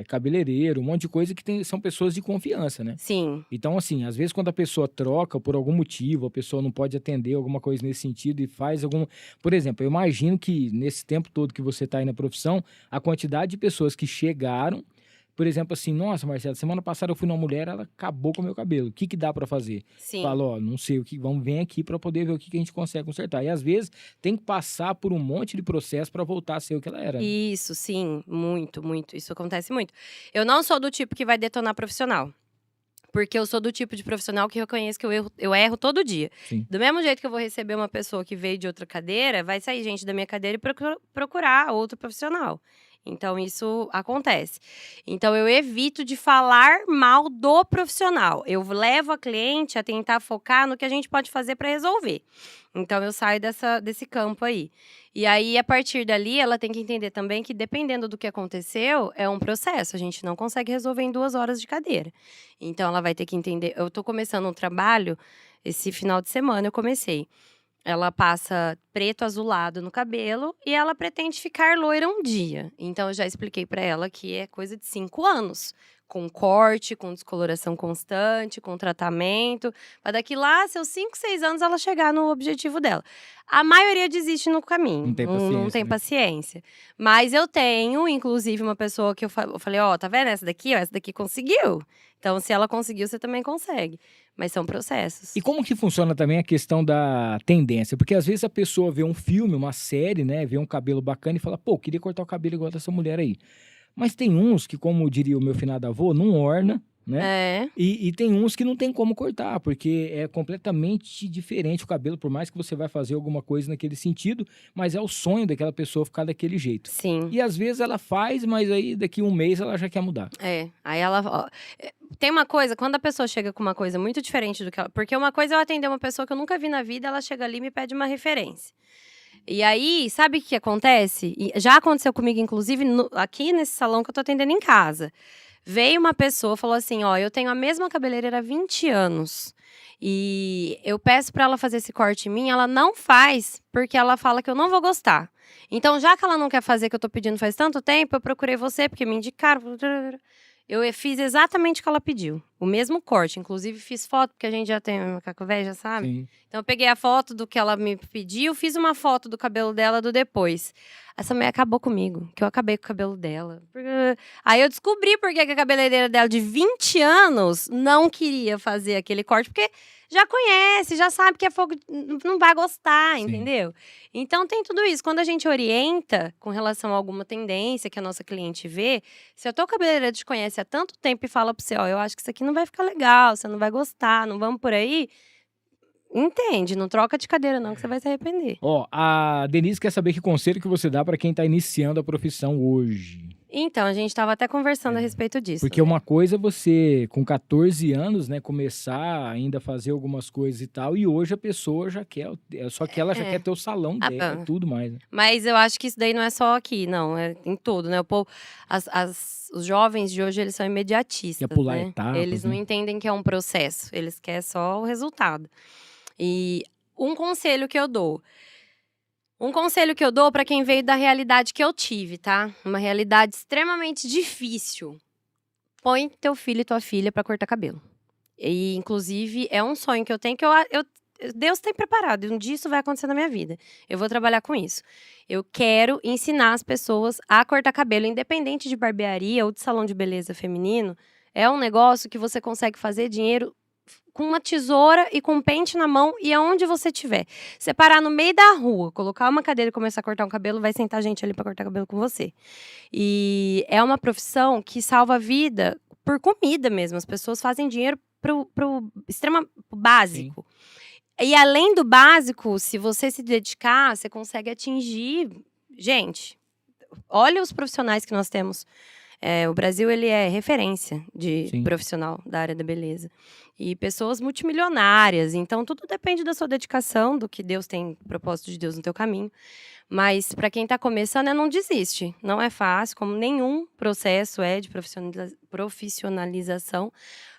cabeleireiro, um monte de coisa que são pessoas de confiança, né? Sim. Então, assim, às vezes quando a pessoa troca por algum motivo, a pessoa não pode atender alguma coisa nesse sentido e faz algum... Por exemplo, eu imagino que nesse tempo todo que você está aí na profissão, a quantidade de pessoas que chegaram, por exemplo, assim, nossa, Marcelo, semana passada eu fui numa mulher, ela acabou com o meu cabelo. O que dá pra fazer? Sim. Fala, ó, não sei o que, vem aqui pra poder ver o que a gente consegue consertar. E às vezes tem que passar por um monte de processo pra voltar a ser o que ela era. Né? Isso, sim, muito, muito. Isso acontece muito. Eu não sou do tipo que vai detonar profissional. Porque eu sou do tipo de profissional que reconhece que eu erro todo dia. Sim. Do mesmo jeito que eu vou receber uma pessoa que veio de outra cadeira, vai sair gente da minha cadeira e procurar outro profissional. Então, isso acontece. Então, eu evito de falar mal do profissional. Eu levo a cliente a tentar focar no que a gente pode fazer para resolver. Então, eu saio desse campo aí. E aí, a partir dali, ela tem que entender também que, dependendo do que aconteceu, é um processo. A gente não consegue resolver em 2 horas de cadeira. Então, ela vai ter que entender... Eu tô começando um trabalho, esse final de semana eu comecei. Ela passa preto azulado no cabelo e ela pretende ficar loira um dia. Então, eu já expliquei pra ela que é coisa de 5 anos. Com corte, com descoloração constante, com tratamento. Para daqui lá, seus 5, 6 anos, ela chegar no objetivo dela. A maioria desiste no caminho. Não tem paciência. Não tem né? paciência. Mas eu tenho, inclusive, uma pessoa que eu falei, ó, tá vendo essa daqui? Ó, essa daqui conseguiu. Então, se ela conseguiu, você também consegue. Mas são processos. E como que funciona também a questão da tendência? Porque às vezes a pessoa vê um filme, uma série, né? Vê um cabelo bacana e fala, pô, queria cortar o cabelo igual dessa mulher aí. Mas tem uns que, como diria o meu finado avô, não orna, né? E tem uns que não tem como cortar, porque é completamente diferente o cabelo, por mais que você vai fazer alguma coisa naquele sentido, mas é o sonho daquela pessoa ficar daquele jeito. Sim. E às vezes ela faz, mas aí daqui 1 mês ela já quer mudar. Aí ela... Ó, tem uma coisa, quando a pessoa chega com uma coisa muito diferente do que ela... Porque uma coisa é eu atender uma pessoa que eu nunca vi na vida, ela chega ali e me pede uma referência. E aí, sabe o que acontece? E já aconteceu comigo, inclusive, aqui nesse salão que eu tô atendendo em casa. Veio uma pessoa, falou assim, ó, eu tenho a mesma cabeleireira há 20 anos. E eu peço pra ela fazer esse corte em mim, ela não faz, porque ela fala que eu não vou gostar. Então, já que ela não quer fazer, que eu tô pedindo faz tanto tempo, eu procurei você, porque me indicaram. Eu fiz exatamente o que ela pediu. O mesmo corte. Inclusive, fiz foto, porque a gente já tem macaco velho, já sabe? Sim. Então, eu peguei a foto do que ela me pediu, fiz uma foto do cabelo dela do depois. Essa mulher acabou comigo, que eu acabei com o cabelo dela. Aí eu descobri por que a cabeleireira dela de 20 anos não queria fazer aquele corte, porque já conhece, já sabe que é fogo, não vai gostar, Sim. entendeu? Então tem tudo isso. Quando a gente orienta com relação a alguma tendência que a nossa cliente vê, se a tua cabeleireira te conhece há tanto tempo e fala pra você, ó, eu acho que isso aqui não vai ficar legal, você não vai gostar, não vamos por aí, entende, não troca de cadeira não, que você vai se arrepender. Ó, a Denise quer saber que conselho que você dá pra quem tá iniciando a profissão hoje. Então, a gente tava até conversando a respeito disso. Porque uma coisa é você, com 14 anos, né, começar ainda a fazer algumas coisas e tal, e hoje a pessoa já quer, só que ela já quer ter o salão dela, tudo mais. Né? Mas eu acho que isso daí não é só aqui, não, é em tudo, né? O povo, os jovens de hoje, eles são imediatistas, Quer pular né? etapas, Eles não né? entendem que é um processo, eles querem só o resultado. E um conselho que eu dou para quem veio da realidade que eu tive, tá? Uma realidade extremamente difícil. Põe teu filho e tua filha pra cortar cabelo. E, inclusive, é um sonho que eu tenho, que Deus tem preparado. E um dia isso vai acontecer na minha vida. Eu vou trabalhar com isso. Eu quero ensinar as pessoas a cortar cabelo, independente de barbearia ou de salão de beleza feminino. É um negócio que você consegue fazer dinheiro com uma tesoura e com um pente na mão e aonde você estiver. Você parar no meio da rua, colocar uma cadeira e começar a cortar um cabelo, vai sentar gente ali pra cortar cabelo com você. E é uma profissão que salva a vida por comida mesmo. As pessoas fazem dinheiro pro básico. E além do básico, se você se dedicar, você consegue atingir... Gente, olha os profissionais que nós temos. O Brasil, ele é referência de profissional da área da beleza. E pessoas multimilionárias. Então, tudo depende da sua dedicação, do que Deus tem, propósito de Deus no teu caminho. Mas, para quem está começando, não desiste. Não é fácil, como nenhum processo é de profissionalização.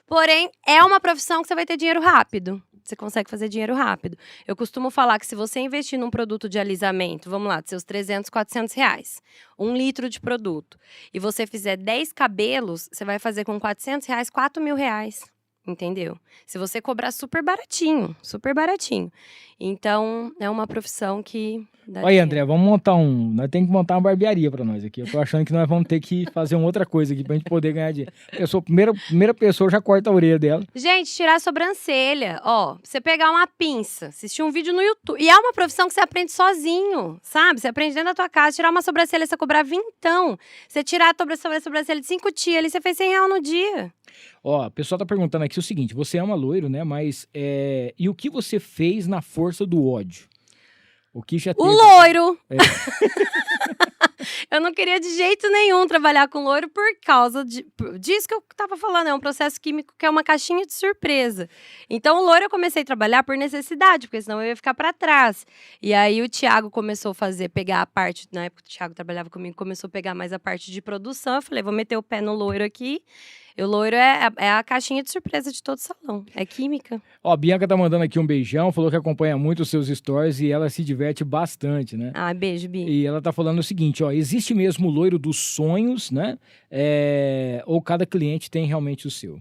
Porém, é uma profissão que você vai ter dinheiro rápido. Você consegue fazer dinheiro rápido. Eu costumo falar que se você investir num produto de alisamento, vamos lá, de seus 300, 400 reais, 1 litro de produto, e você fizer 10 cabelos, você vai fazer com 400 reais, 4 mil reais. Entendeu? Se você cobrar super baratinho, super baratinho. Então, é uma profissão que... Olha, André, vamos montar nós temos que montar uma barbearia pra nós aqui. Eu tô achando que nós vamos ter que fazer uma outra coisa aqui pra gente poder ganhar dinheiro. Eu sou a primeira pessoa, já corta a orelha dela. Gente, tirar a sobrancelha. Ó, você pegar uma pinça, assistir um vídeo no YouTube. E é uma profissão que você aprende sozinho, sabe? Você aprende dentro da tua casa. Tirar uma sobrancelha, você cobrar vintão. Você tirar a sobrancelha de 5 tias ali, você fez 100 reais no dia. Ó, o pessoal tá perguntando aqui o seguinte, você é uma loiro, né, mas e o que você fez na força do ódio? O que já teve... O loiro! Eu não queria de jeito nenhum trabalhar com loiro por causa disso que eu tava falando. É um processo químico que é uma caixinha de surpresa. Então, o loiro eu comecei a trabalhar por necessidade, porque senão eu ia ficar pra trás. E aí, o Thiago começou a pegar a parte... Na época que o Thiago trabalhava comigo, começou a pegar mais a parte de produção. Eu falei, vou meter o pé no loiro aqui. E o loiro é a caixinha de surpresa de todo salão. É química. Ó, a Bianca tá mandando aqui um beijão, falou que acompanha muito os seus stories e ela se diverte bastante, né? Ah, beijo, Bi. E ela tá falando o seguinte, ó, existe mesmo o loiro dos sonhos, né? Ou cada cliente tem realmente o seu?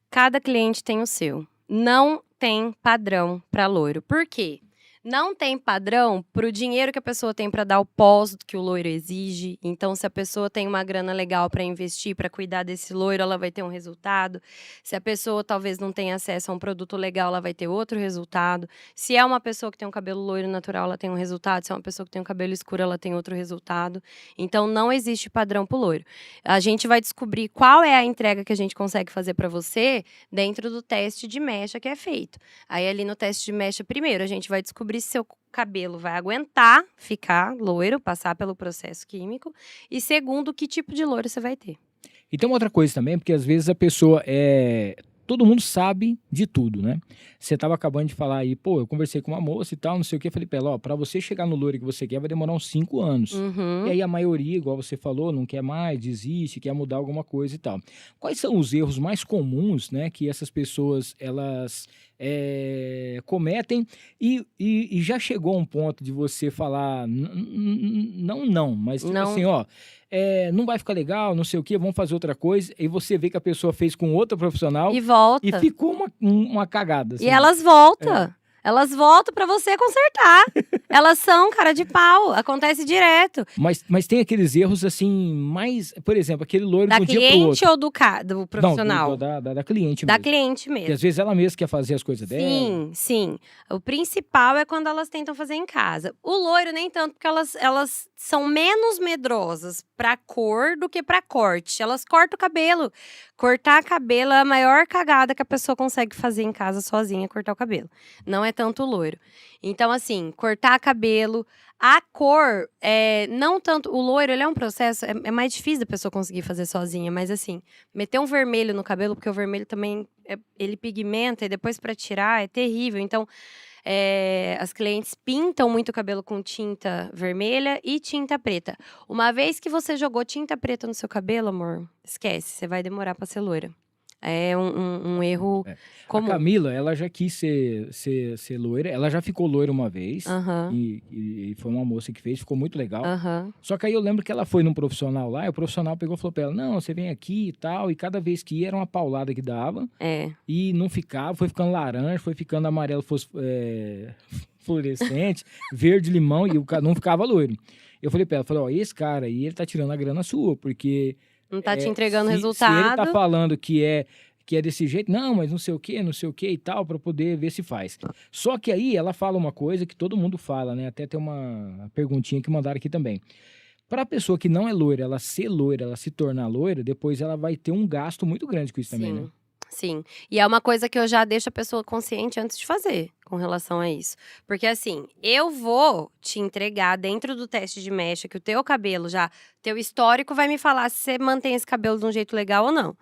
Cada cliente tem o seu. Não tem padrão para loiro. Por quê? Não tem padrão pro dinheiro que a pessoa tem para dar o pós que o loiro exige. Então, se a pessoa tem uma grana legal para investir, para cuidar desse loiro, ela vai ter um resultado. Se a pessoa talvez não tenha acesso a um produto legal, ela vai ter outro resultado. Se é uma pessoa que tem um cabelo loiro natural, ela tem um resultado. Se é uma pessoa que tem um cabelo escuro, ela tem outro resultado. Então, não existe padrão pro loiro. A gente vai descobrir qual é a entrega que a gente consegue fazer para você dentro do teste de mecha que é feito. Aí, ali no teste de mecha, primeiro, a gente vai descobrir se seu cabelo vai aguentar ficar loiro, passar pelo processo químico. E segundo, que tipo de loiro você vai ter. E tem uma outra coisa também, porque às vezes a pessoa todo mundo sabe de tudo, né? Você tava acabando de falar aí, pô, eu conversei com uma moça e tal, não sei o que, falei pra ela, ó, pra você chegar no loiro que você quer vai demorar uns 5 anos. E Uhum. aí a maioria, igual você falou, não quer mais, desiste, quer mudar alguma coisa e tal. Quais são os erros mais comuns, né, que essas pessoas, elas cometem e já chegou a um ponto de você falar, não, mas tipo Não. assim, ó, não vai ficar legal, não sei o que, vamos fazer outra coisa, e você vê que a pessoa fez com outra profissional E volta. e ficou uma cagada. E assim. elas voltam. Elas voltam pra você consertar. Elas são cara de pau. Acontece direto. Mas tem aqueles erros assim, mais, por exemplo, aquele loiro Da de um dia pro cliente outro. ou do profissional? Não, da cliente Da mesmo. cliente Porque mesmo. às vezes ela mesma quer fazer as coisas dela. Sim, sim. O principal é quando elas tentam fazer em casa. O loiro nem tanto, porque elas são menos medrosas pra cor do que pra corte. Elas cortam o cabelo. Cortar cabelo é a maior cagada que a pessoa consegue fazer em casa sozinha, cortar o cabelo. Não é tanto o loiro. Então, assim, cortar cabelo, a cor, não tanto. O loiro, ele é um processo, é mais difícil da pessoa conseguir fazer sozinha, mas assim, meter um vermelho no cabelo, porque o vermelho também, ele pigmenta e depois pra tirar é terrível. Então, as clientes pintam muito o cabelo com tinta vermelha e tinta preta. Uma vez que você jogou tinta preta no seu cabelo, amor, esquece, você vai demorar pra ser loira. É um erro A comum. Camila, ela já quis ser loira, ela já ficou loira uma vez. Aham. E foi uma moça que fez, ficou muito legal. Aham. Só que aí eu lembro que ela foi num profissional lá, e o profissional pegou e falou pra ela, não, você vem aqui e tal, e cada vez que ia era uma paulada que dava, e não ficava, foi ficando laranja, foi ficando amarelo fluorescente, verde, limão, e não ficava loiro. Eu falei pra ela, ó, esse cara aí, ele tá tirando a grana sua, porque... Não tá te entregando Se resultado. ele tá falando que é desse jeito, não, mas não sei o que e tal, pra poder ver se faz. Só que aí ela fala uma coisa que todo mundo fala, né? Até tem uma perguntinha que mandaram aqui também. Pra pessoa que não é loira, ela ser loira, ela se tornar loira, depois ela vai ter um gasto muito grande com isso também, né? Sim. E é uma coisa que eu já deixo a pessoa consciente antes de fazer com relação a isso. Porque assim, eu vou te entregar dentro do teste de mecha que o teu cabelo já, teu histórico vai me falar se você mantém esse cabelo de um jeito legal ou não.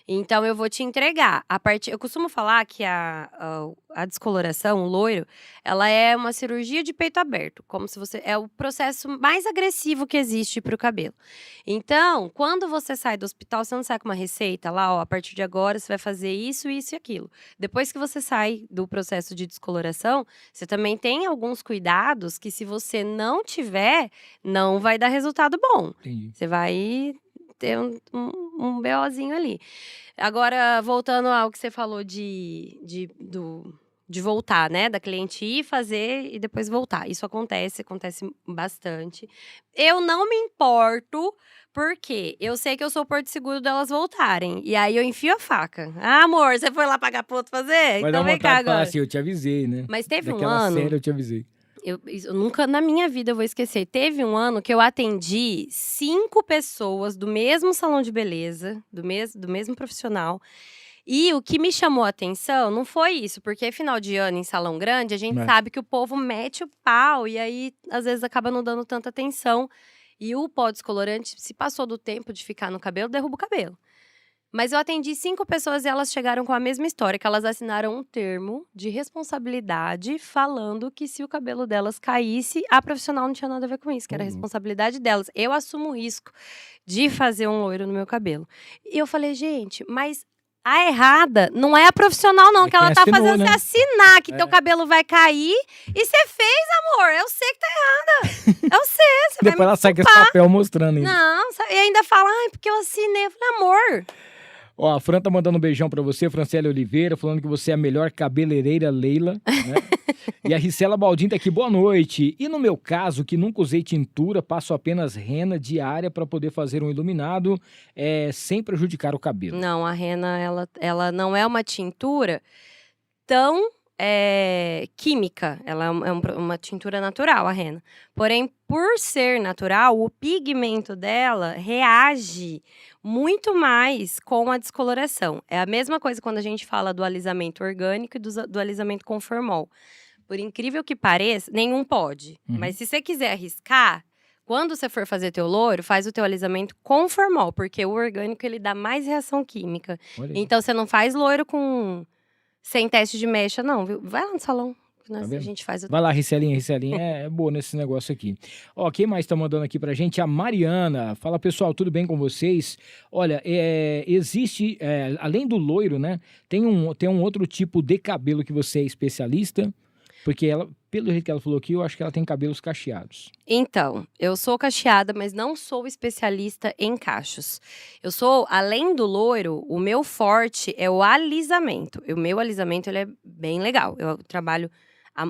Então, eu vou te entregar. Eu costumo falar que a descoloração, o loiro, ela é uma cirurgia de peito aberto. Como se você... É o processo mais agressivo que existe para o cabelo. Então, quando você sai do hospital, você não sai com uma receita lá, ó, a partir de agora você vai fazer isso, isso e aquilo. Depois que você sai do processo de descoloração, você também tem alguns cuidados que, se você não tiver, não vai dar resultado bom. Entendi. Você vai ter um BOzinho ali. Agora, voltando ao que você falou de voltar, né? Da cliente ir fazer e depois voltar. Isso acontece bastante. Eu não me importo, porque eu sei que eu sou o porto seguro delas voltarem. E aí eu enfio a faca. Ah, amor, você foi lá pagar pro outro fazer? Vai Então dar vem cá vontade de falar agora. assim, eu te avisei, né? Mas teve um Daquela ano... série eu te avisei. Eu nunca, na minha vida, eu vou esquecer. Teve um ano que eu atendi 5 pessoas do mesmo salão de beleza, do mesmo profissional. E o que me chamou a atenção não foi isso, porque final de ano em salão grande, a gente sabe que o povo mete o pau e aí, às vezes, acaba não dando tanta atenção. E o pó descolorante, se passou do tempo de ficar no cabelo, derruba o cabelo. Mas eu atendi 5 pessoas e elas chegaram com a mesma história, que elas assinaram um termo de responsabilidade falando que se o cabelo delas caísse, a profissional não tinha nada a ver com isso, que era a responsabilidade delas. Eu assumo o risco de fazer um loiro no meu cabelo. E eu falei, gente, mas a errada não é a profissional não, que ela tá fazendo você assinar que teu cabelo vai cair e você fez, amor. Eu sei que tá errada. Eu sei, você vai me Depois ela sai com esse culpar. papel mostrando ainda. Não, e ainda fala, ai, porque eu assinei. Eu falei, amor... Ó, a Fran tá mandando um beijão pra você, Franciele Oliveira, falando que você é a melhor cabeleireira Leila, né? E a Ricela Baldin tá aqui, boa noite. E no meu caso, que nunca usei tintura, passo apenas rena diária pra poder fazer um iluminado, sem prejudicar o cabelo. Não, a rena, ela não é uma tintura tão química. Ela é uma tintura natural, a rena. Porém, por ser natural, o pigmento dela reage muito mais com a descoloração. É a mesma coisa quando a gente fala do alisamento orgânico e do alisamento com formol. Por incrível que pareça, nenhum pode. Mas se você quiser arriscar, quando você for fazer teu loiro, faz o teu alisamento com formol, porque o orgânico ele dá mais reação química. Olha aí. Então você não faz loiro com Sem teste de mecha, não, viu? Vai lá no salão, que Tá a vendo? gente faz o Vai lá, Ricelinha é boa nesse negócio aqui. Ó, quem mais tá mandando aqui pra gente? A Mariana. Fala, pessoal, tudo bem com vocês? Olha, existe, além do loiro, né? Tem um outro tipo de cabelo que você é especialista? Porque ela, pelo jeito que ela falou aqui, eu acho que ela tem cabelos cacheados. Então, eu sou cacheada, mas não sou especialista em cachos. Eu sou, além do loiro, o meu forte é o alisamento. O meu alisamento, ele é bem legal.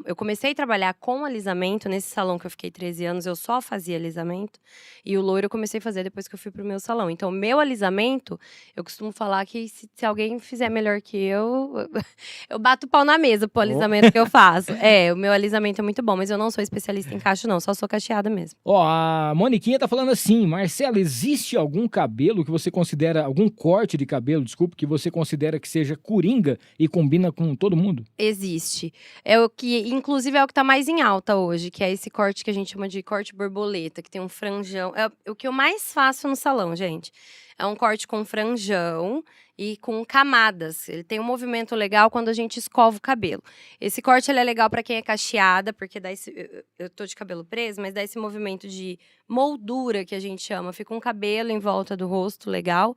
Eu comecei a trabalhar com alisamento nesse salão que eu fiquei 13 anos, eu só fazia alisamento. E o loiro eu comecei a fazer depois que eu fui pro meu salão. Então, o meu alisamento, eu costumo falar que se alguém fizer melhor que eu bato o pau na mesa pro alisamento que eu faço. O meu alisamento é muito bom, mas eu não sou especialista em cacho, não. Só sou cacheada mesmo. Ó, a Moniquinha tá falando assim, Marcela, existe algum cabelo que você considera, algum corte de cabelo, desculpa, que você considera que seja coringa e combina com todo mundo? Existe. É o que, inclusive, é o que tá mais em alta hoje, que é esse corte que a gente chama de corte borboleta, que tem um franjão. É o que eu mais faço no salão, gente. É um corte com franjão e com camadas. Ele tem um movimento legal quando a gente escova o cabelo. Esse corte ele é legal para quem é cacheada, porque dá eu tô de cabelo preso, mas dá esse movimento de moldura que a gente chama. Fica um cabelo em volta do rosto legal.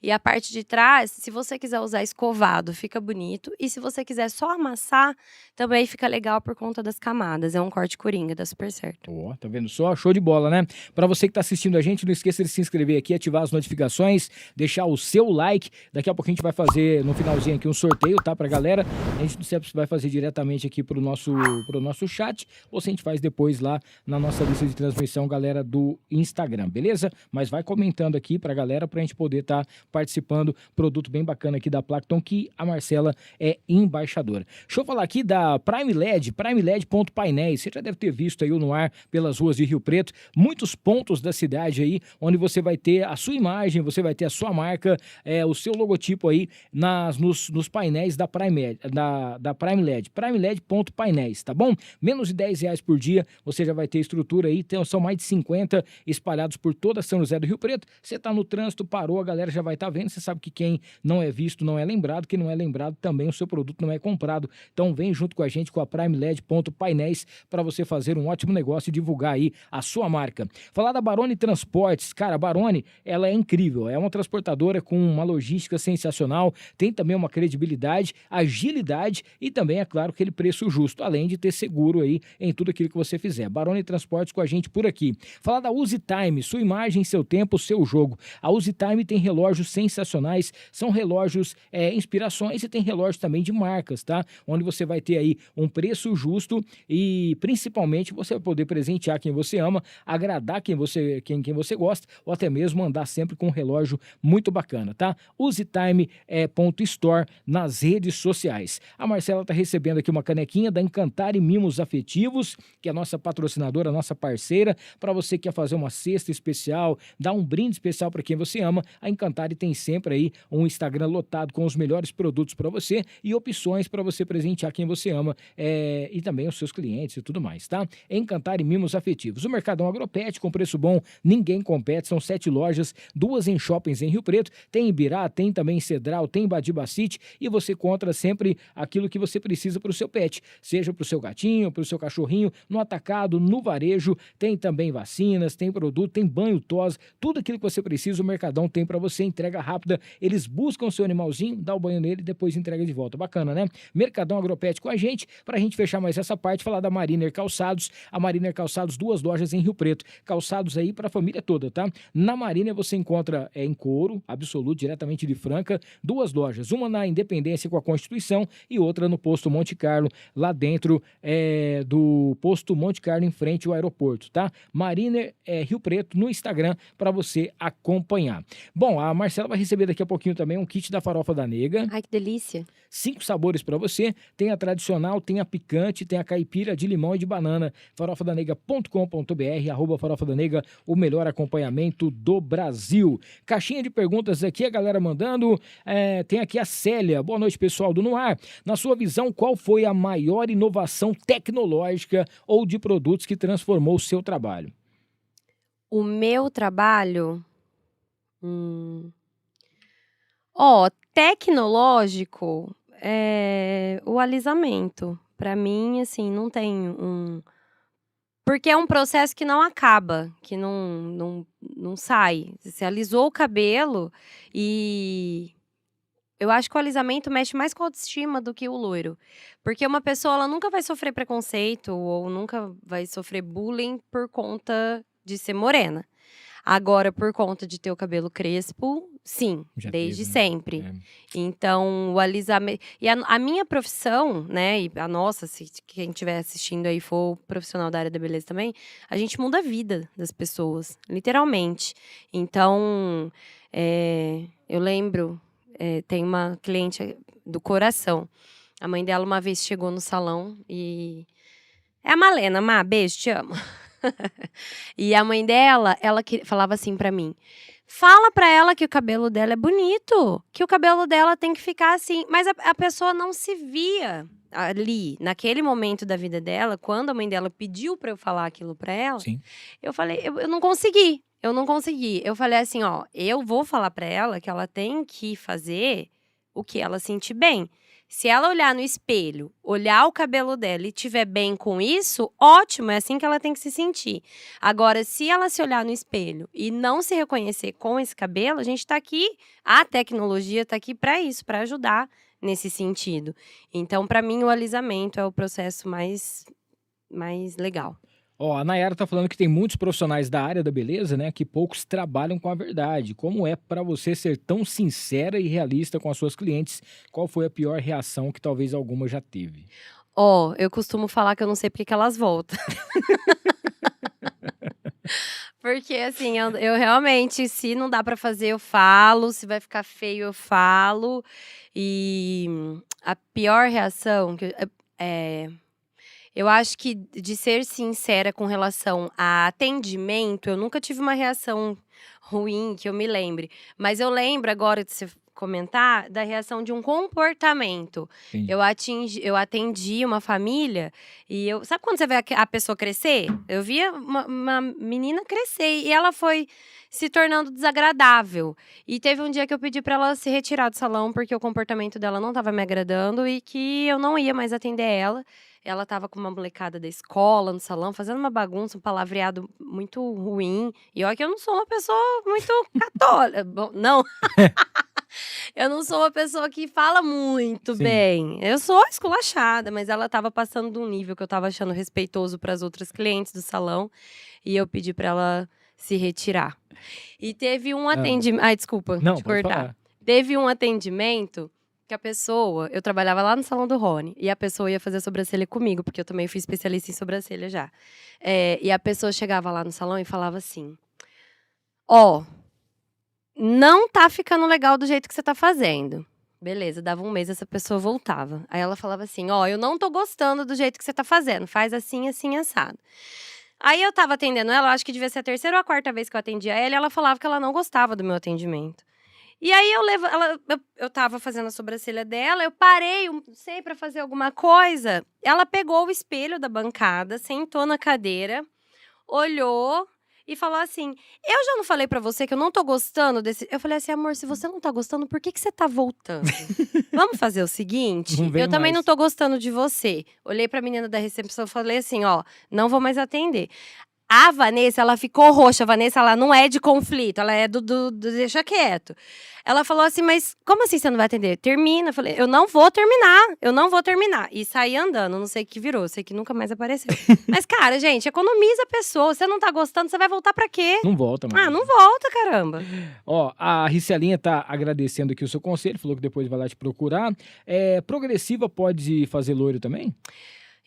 E a parte de trás, se você quiser usar escovado, fica bonito. E se você quiser só amassar, também fica legal por conta das camadas. É um corte coringa, dá super certo. Ó, tá vendo só? Show de bola, né? Pra você que tá assistindo a gente, não esqueça de se inscrever aqui, ativar as notificações, deixar o seu like. Daqui a pouco a gente vai fazer, no finalzinho aqui, um sorteio, tá? Pra galera. A gente não sabe se vai fazer diretamente aqui pro nosso chat ou se a gente faz depois lá na nossa lista de transmissão, galera do Instagram, beleza? Mas vai comentando aqui pra galera pra gente poder estar participando. Produto bem bacana aqui da Placton, que a Marcela é embaixadora. Deixa eu falar aqui da Prime LED, primeled.painéis. Você já deve ter visto aí no ar pelas ruas de Rio Preto, muitos pontos da cidade aí, onde você vai ter a sua imagem, você vai ter a sua marca, o seu logotipo aí nos painéis da Prime LED, primeled.painéis, tá bom? Menos de R$10 por dia, você já vai ter estrutura aí, são mais de 50 espalhados por toda São José do Rio Preto. Você tá no trânsito, parou, a galera já vai estar vendo, você sabe que quem não é visto não é lembrado, quem não é lembrado também o seu produto não é comprado. Então vem junto com a gente com a primeled.painéis para você fazer um ótimo negócio e divulgar aí a sua marca. Falar da Barone Transportes, cara, a Barone, ela é incrível, é uma transportadora com uma logística sensacional, tem também uma credibilidade, agilidade e também, é claro, aquele preço justo, além de ter seguro aí em tudo aquilo que você fizer. Barone Transportes com a gente por aqui. Falar da Uzi Time, sua imagem, seu tempo, seu jogo. A Uzi Time tem relógios sensacionais, são relógios inspirações e tem relógios também de marcas, tá? Onde você vai ter aí um preço justo e principalmente você vai poder presentear quem você ama, agradar quem você gosta ou até mesmo andar sempre com um relógio muito bacana, tá? UziTime.store nas redes sociais. A Marcela tá recebendo aqui uma canequinha da Encantare Mimos Afetivos, que é a nossa patrocinadora, a nossa parceira, para você que quer fazer uma cesta especial, dar um brinde especial para quem você ama. A Encantare tem sempre aí um Instagram lotado com os melhores produtos para você e opções para você presentear quem você ama e também os seus clientes e tudo mais, tá? Encantare Mimos Afetivos. O Mercadão Agropet com preço bom, ninguém compete, são 7 lojas, 2 em shoppings em Rio Preto, tem em Ibirá, tem também em Cedral, tem em Badibacite e você encontra sempre aquilo que você precisa para o seu pet, seja para o seu gatinho, para o seu cachorrinho, no atacado, no varejo, tem também vacinas, tem produto, tem banho, tosse, tudo aquilo que você precisa, o Mercadão tem para você, entrega rápida, eles buscam o seu animalzinho, dá o banho nele e depois entrega de volta. Bacana, né? Mercadão Agropet com a gente, pra gente fechar mais essa parte, falar da Mariner Calçados. A Mariner Calçados, 2 lojas em Rio Preto, calçados aí pra família toda, tá? Na Mariner você encontra em couro, absoluto, diretamente de Franca, 2 lojas, uma na Independência com a Constituição e outra no Posto Monte Carlo, lá dentro do Posto Monte Carlo, em frente ao aeroporto, tá? Mariner Rio Preto no Instagram para você acompanhar. Bom, a Marcela vai receber daqui a pouquinho também um kit da Farofa da Nega. Ai, que delícia. 5 sabores para você, tem a tradicional, tem a picante, tem a caipira de limão e de banana. farofadanega.com.br, @farofa da Nega, o melhor acompanhamento do Brasil. Caixinha de perguntas aqui, a galera mandando, tem aqui a Célia. Boa noite, pessoal do No Ar. Na sua visão, qual foi a maior inovação tecnológica ou de produtos que transformou o seu trabalho? O meu trabalho... tecnológico... o alisamento. Pra mim, assim, não tem um... Porque é um processo que não acaba, que não sai. Você alisou o cabelo e... Eu acho que o alisamento mexe mais com a autoestima do que o loiro. Porque uma pessoa, ela nunca vai sofrer preconceito ou nunca vai sofrer bullying por conta de ser morena. Agora, por conta de ter o cabelo crespo, sim, Já desde teve, né? sempre. É. Então, o alisamento... E a minha profissão, né, e a nossa, se quem estiver assistindo aí for profissional da área da beleza também, a gente muda a vida das pessoas, literalmente. Então, eu lembro... tem uma cliente do coração. A mãe dela uma vez chegou no salão e... É a Malena, Má, beijo, te amo. E a mãe dela, falava assim pra mim: fala pra ela que o cabelo dela é bonito, que o cabelo dela tem que ficar assim. Mas a pessoa não se via ali, naquele momento da vida dela, quando a mãe dela pediu pra eu falar aquilo pra ela, Sim. eu falei, eu não consegui. Eu não consegui. Eu falei assim, ó, eu vou falar pra ela que ela tem que fazer o que ela sentir bem. Se ela olhar no espelho, olhar o cabelo dela e estiver bem com isso, ótimo, é assim que ela tem que se sentir. Agora, se ela se olhar no espelho e não se reconhecer com esse cabelo, a gente tá aqui, a tecnologia tá aqui pra isso, pra ajudar nesse sentido. Então, pra mim, o alisamento é o processo mais legal. Ó, a Nayara tá falando que tem muitos profissionais da área da beleza, né, que poucos trabalham com a verdade. Como é pra você ser tão sincera e realista com as suas clientes? Qual foi a pior reação que talvez alguma já teve? Ó, eu costumo falar que eu não sei porque que elas voltam. Porque, assim, eu realmente, se não dá pra fazer, eu falo. Se vai ficar feio, eu falo. E a pior reação... Eu acho que de ser sincera com relação a atendimento, eu nunca tive uma reação ruim que eu me lembre. Mas eu lembro agora de você comentar da reação de um comportamento. Entendi. Eu atendi uma família e eu... Sabe quando você vê a pessoa crescer? Eu via uma menina crescer e ela foi se tornando desagradável. E teve um dia que eu pedi pra ela se retirar do salão porque o comportamento dela não estava me agradando e que eu não ia mais atender ela. Ela estava com uma molecada da escola no salão, fazendo uma bagunça, um palavreado muito ruim. E olha que eu não sou uma pessoa muito católica. Bom, não. Eu não sou uma pessoa que fala muito Sim. bem. Eu sou esculachada, mas ela estava passando de um nível que eu estava achando respeitoso para as outras clientes do salão. E eu pedi para ela se retirar. E teve um atendimento... Ai, desculpa Não, te pode cortar. falar. Teve um atendimento... que a pessoa... Eu trabalhava lá no salão do Rony. E a pessoa ia fazer sobrancelha comigo. Porque eu também fui especialista em sobrancelha já. E a pessoa chegava lá no salão e falava assim... Ó, não tá ficando legal do jeito que você tá fazendo. Beleza, dava um mês, essa pessoa voltava. Aí ela falava assim, ó, eu não tô gostando do jeito que você tá fazendo. Faz assim, assim, assado. Aí eu tava atendendo ela, acho que devia ser a terceira ou a quarta vez que eu atendia ela. E ela falava que ela não gostava do meu atendimento. E aí eu tava fazendo a sobrancelha dela, eu parei, sei, pra fazer alguma coisa. Ela pegou o espelho da bancada, sentou na cadeira, olhou e falou assim: eu já não falei pra você que eu não tô gostando desse... Eu falei assim, amor, se você não tá gostando, por que você tá voltando? Vamos fazer o seguinte? Não vem Eu também mais. não tô gostando de você. Olhei pra menina da recepção e falei assim, ó, não vou mais atender. A Vanessa, ela ficou roxa. A Vanessa, ela não é de conflito, ela é do deixa quieto. Ela falou assim, mas como assim você não vai atender? Termina. Eu falei, eu não vou terminar. E saí andando, não sei o que virou, sei que nunca mais apareceu. Mas, cara, gente, economiza a pessoa. Você não tá gostando, você vai voltar pra quê? Não volta, mano. Ah, não volta, caramba. Ó, a Ricelinha tá agradecendo aqui o seu conselho, falou que depois vai lá te procurar. Progressiva pode fazer loiro também?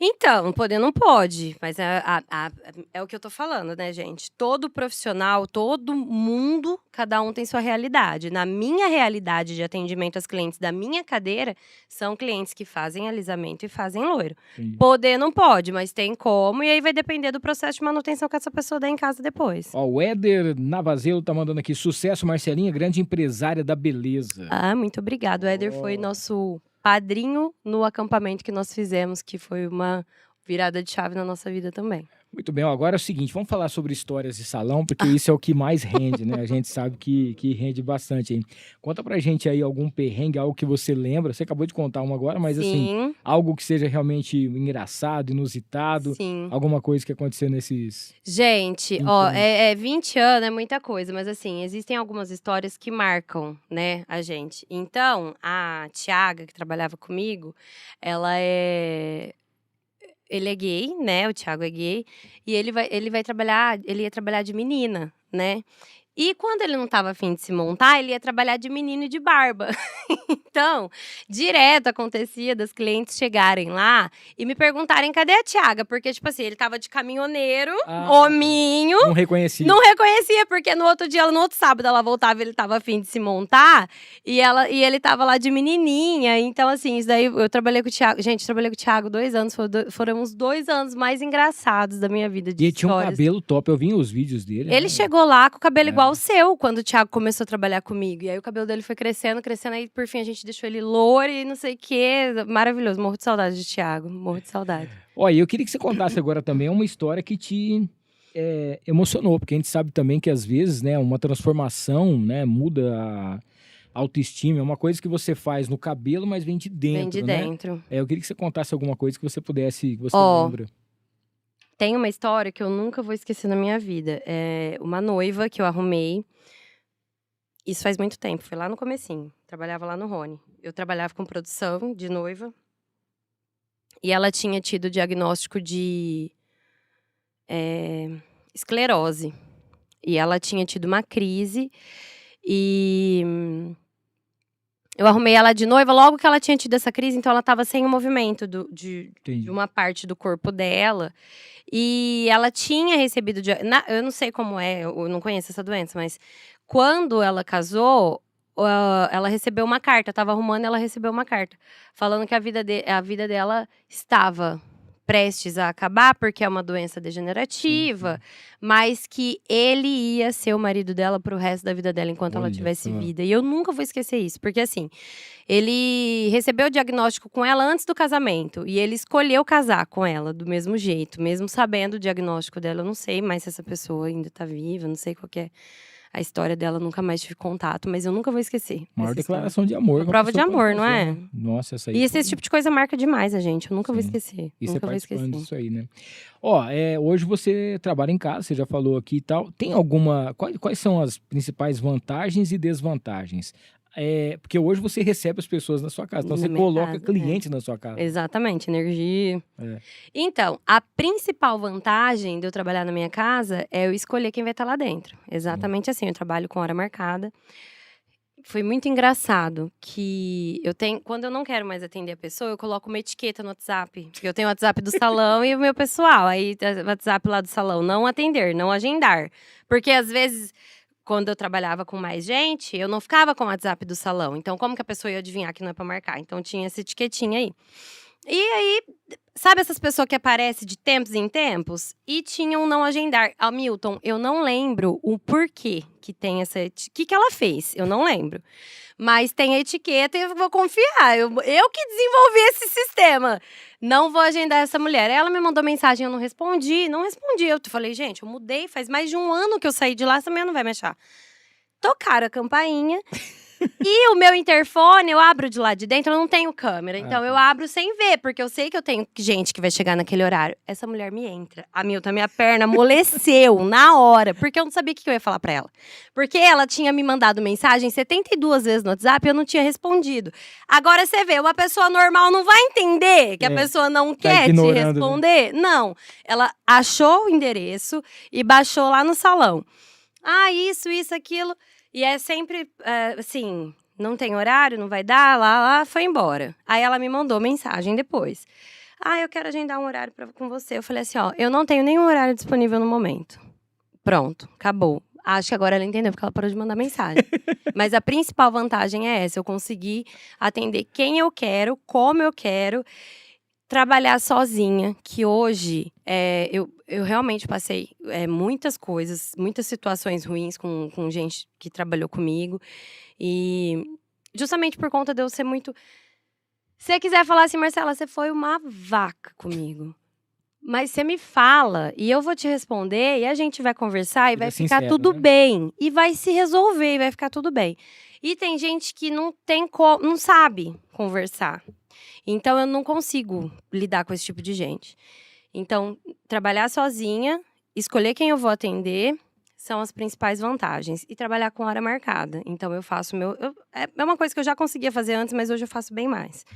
Então, poder não pode, mas é o que eu tô falando, né, gente? Todo profissional, todo mundo, cada um tem sua realidade. Na minha realidade de atendimento aos clientes da minha cadeira, são clientes que fazem alisamento e fazem loiro. Entendi. Poder não pode, mas tem como, e aí vai depender do processo de manutenção que essa pessoa dá em casa depois. Ó, o Éder Navazelo tá mandando aqui, sucesso, Marcelinha, grande empresária da beleza. Ah, muito obrigado. O Éder foi nosso padrinho no acampamento que nós fizemos, que foi uma virada de chave na nossa vida também. Muito bem, ó, agora é o seguinte, vamos falar sobre histórias de salão, porque isso é o que mais rende, né? A gente sabe que rende bastante, hein? Conta pra gente aí algum perrengue, algo que você lembra. Você acabou de contar uma agora, mas assim, Sim, algo que seja realmente engraçado, inusitado, sim. alguma coisa que aconteceu nesses Gente, 20 ó, anos. 20 anos é muita coisa, mas assim, existem algumas histórias que marcam, né, a gente. Então, a Tiaga, que trabalhava comigo, ela é. Ele é gay, né? O Thiago é gay. E ele vai trabalhar, ele ia trabalhar de menina, né? E quando ele não estava afim de se montar, ele ia trabalhar de menino e de barba. Então, direto acontecia das clientes chegarem lá e me perguntarem cadê a Tiaga? Porque, tipo assim, ele tava de caminhoneiro, Ah, hominho. não reconheci. Não reconhecia, porque no outro dia, no outro sábado, ela voltava, ele tava afim de se montar, e ele tava lá de menininha. Então, assim, isso daí, eu trabalhei com o Thiago. Gente, trabalhei com o Thiago 2 anos, foram os 2 anos mais engraçados da minha vida, de E ele tinha um histórias. cabelo top, eu vi os vídeos dele. Ele né? chegou lá com o cabelo igual o seu, quando o Thiago começou a trabalhar comigo. E aí o cabelo dele foi crescendo, crescendo, aí por fim a gente deixou ele louro e não sei o quê. Maravilhoso, morro de saudade de Thiago, morro de saudade. Olha, eu queria que você contasse agora também uma história que te emocionou, porque a gente sabe também que às vezes, né, uma transformação, né, muda a autoestima, é uma coisa que você faz no cabelo, mas vem de dentro, Vem de né? dentro. Eu queria que você contasse alguma coisa que você pudesse, que você Ó, lembra. Tem uma história que eu nunca vou esquecer na minha vida. É uma noiva que eu arrumei. Isso faz muito tempo, foi lá no comecinho. Trabalhava lá no Rony. Eu trabalhava com produção de noiva. E ela tinha tido diagnóstico de esclerose. E ela tinha tido uma crise. E eu arrumei ela de noiva logo que ela tinha tido essa crise. Então ela estava sem o movimento de Entendi. uma parte do corpo dela. E ela tinha recebido. Eu não sei como é, eu não conheço essa doença, mas quando ela casou, ela recebeu uma carta. Eu tava arrumando e ela recebeu uma carta. Falando que a vida dela estava prestes a acabar, porque é uma doença degenerativa, mas que ele ia ser o marido dela pro resto da vida dela, enquanto ela Olha tivesse só. vida. E eu nunca vou esquecer isso, porque assim. Ele recebeu o diagnóstico com ela antes do casamento. E ele escolheu casar com ela do mesmo jeito, mesmo sabendo o diagnóstico dela. Eu não sei mais se essa pessoa ainda tá viva, não sei qual que é a história dela, nunca mais tive contato, mas eu nunca vou esquecer. Maior essa história. declaração de amor. Uma que prova de pessoa pode amor, não fazer, é? né? Nossa, essa aí. E esse tipo de coisa marca demais a gente. Eu nunca vou Sim. esquecer. E você Nunca vou participando esquecer. disso aí, né? Ó, hoje você trabalha em casa, você já falou aqui e tal. Tem alguma. Quais são as principais vantagens e desvantagens? Porque hoje você recebe as pessoas na sua casa, então Na você minha coloca casa, clientes na sua casa. Exatamente, energia. É. Então, a principal vantagem de eu trabalhar na minha casa é eu escolher quem vai estar lá dentro. Exatamente assim, eu trabalho com hora marcada. Foi muito engraçado que quando eu não quero mais atender a pessoa, eu coloco uma etiqueta no WhatsApp. Porque eu tenho o WhatsApp do salão e o meu pessoal. Aí, o WhatsApp lá do salão, não atender, não agendar. Porque às vezes, quando eu trabalhava com mais gente, eu não ficava com o WhatsApp do salão. Então, como que a pessoa ia adivinhar que não é pra marcar? Então, tinha essa etiquetinha aí. E aí, sabe essas pessoas que aparecem de tempos em tempos? E tinha um não agendar. Hamilton, eu não lembro o porquê que tem essa etiqueta. O que ela fez? Eu não lembro. Mas tem a etiqueta e eu vou confiar. Eu que desenvolvi esse sistema. Não vou agendar essa mulher. Ela me mandou mensagem, eu não respondi. Não respondi. Eu falei, gente, eu mudei. Faz mais de 1 ano que eu saí de lá, essa mulher não vai me achar. Tocaram a campainha. E o meu interfone, eu abro de lá de dentro, eu não tenho câmera. Então, eu abro sem ver, porque eu sei que eu tenho gente que vai chegar naquele horário. Essa mulher me entra. Hamilton, minha perna amoleceu na hora, porque eu não sabia o que eu ia falar pra ela. Porque ela tinha me mandado mensagem 72 vezes no WhatsApp e eu não tinha respondido. Agora, você vê, uma pessoa normal não vai entender que a pessoa não quer te ignorando, né? responder. Não. Ela achou o endereço e baixou lá no salão. Ah, isso, aquilo. E é sempre, assim, não tem horário, não vai dar, lá, foi embora. Aí ela me mandou mensagem depois. Ah, eu quero agendar um horário com você. Eu falei assim, ó, eu não tenho nenhum horário disponível no momento. Pronto, acabou. Acho que agora ela entendeu, porque ela parou de mandar mensagem. Mas a principal vantagem é essa, eu consegui atender quem eu quero, como eu quero, trabalhar sozinha, que hoje eu realmente passei muitas coisas, muitas situações ruins com gente que trabalhou comigo. E justamente por conta de eu ser muito... Se você quiser falar assim, Marcela, você foi uma vaca comigo. Mas você me fala e eu vou te responder e a gente vai conversar e vai ficar sincero, tudo né? bem. E vai se resolver e vai ficar tudo bem. E tem gente que não sabe conversar. Então, eu não consigo lidar com esse tipo de gente. Então, trabalhar sozinha, escolher quem eu vou atender, são as principais vantagens. E trabalhar com hora marcada. Então, eu faço é uma coisa que eu já conseguia fazer antes, mas hoje eu faço bem mais.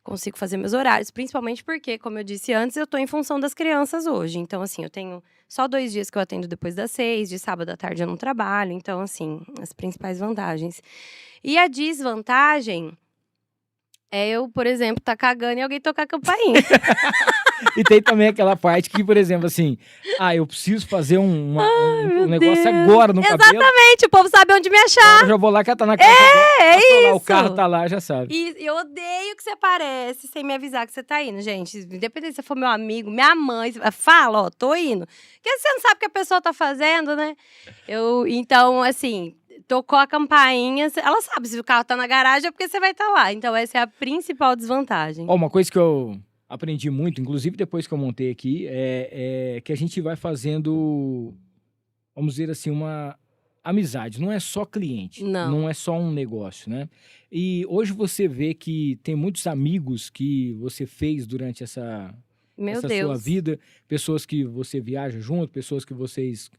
Consigo fazer meus horários, principalmente porque, como eu disse antes, eu tô em função das crianças hoje. Então, assim, eu tenho só 2 dias que eu atendo depois das 6, de sábado à tarde eu não trabalho. Então, assim, as principais vantagens. E a desvantagem é eu, por exemplo, tá cagando e alguém tocar a campainha. E tem também aquela parte que, por exemplo, assim, eu preciso fazer um negócio agora no cabelo. Exatamente, o povo sabe onde me achar. Eu já vou lá catar na casa. É Lá, o isso. carro tá lá, já sabe. E eu odeio que você aparece sem me avisar que você tá indo, gente. Independente se você for meu amigo, minha mãe, fala, ó, tô indo. Porque você não sabe o que a pessoa tá fazendo, né? Então, assim, tocou a campainha, ela sabe, se o carro tá na garagem é porque você vai estar lá. Então, essa é a principal desvantagem. Ó, uma coisa que eu aprendi muito, inclusive depois que eu montei aqui, é que a gente vai fazendo, vamos dizer assim, uma amizade. Não é só cliente, não é só um negócio, né? E hoje você vê que tem muitos amigos que você fez durante essa sua vida, pessoas que você viaja junto, pessoas que vocês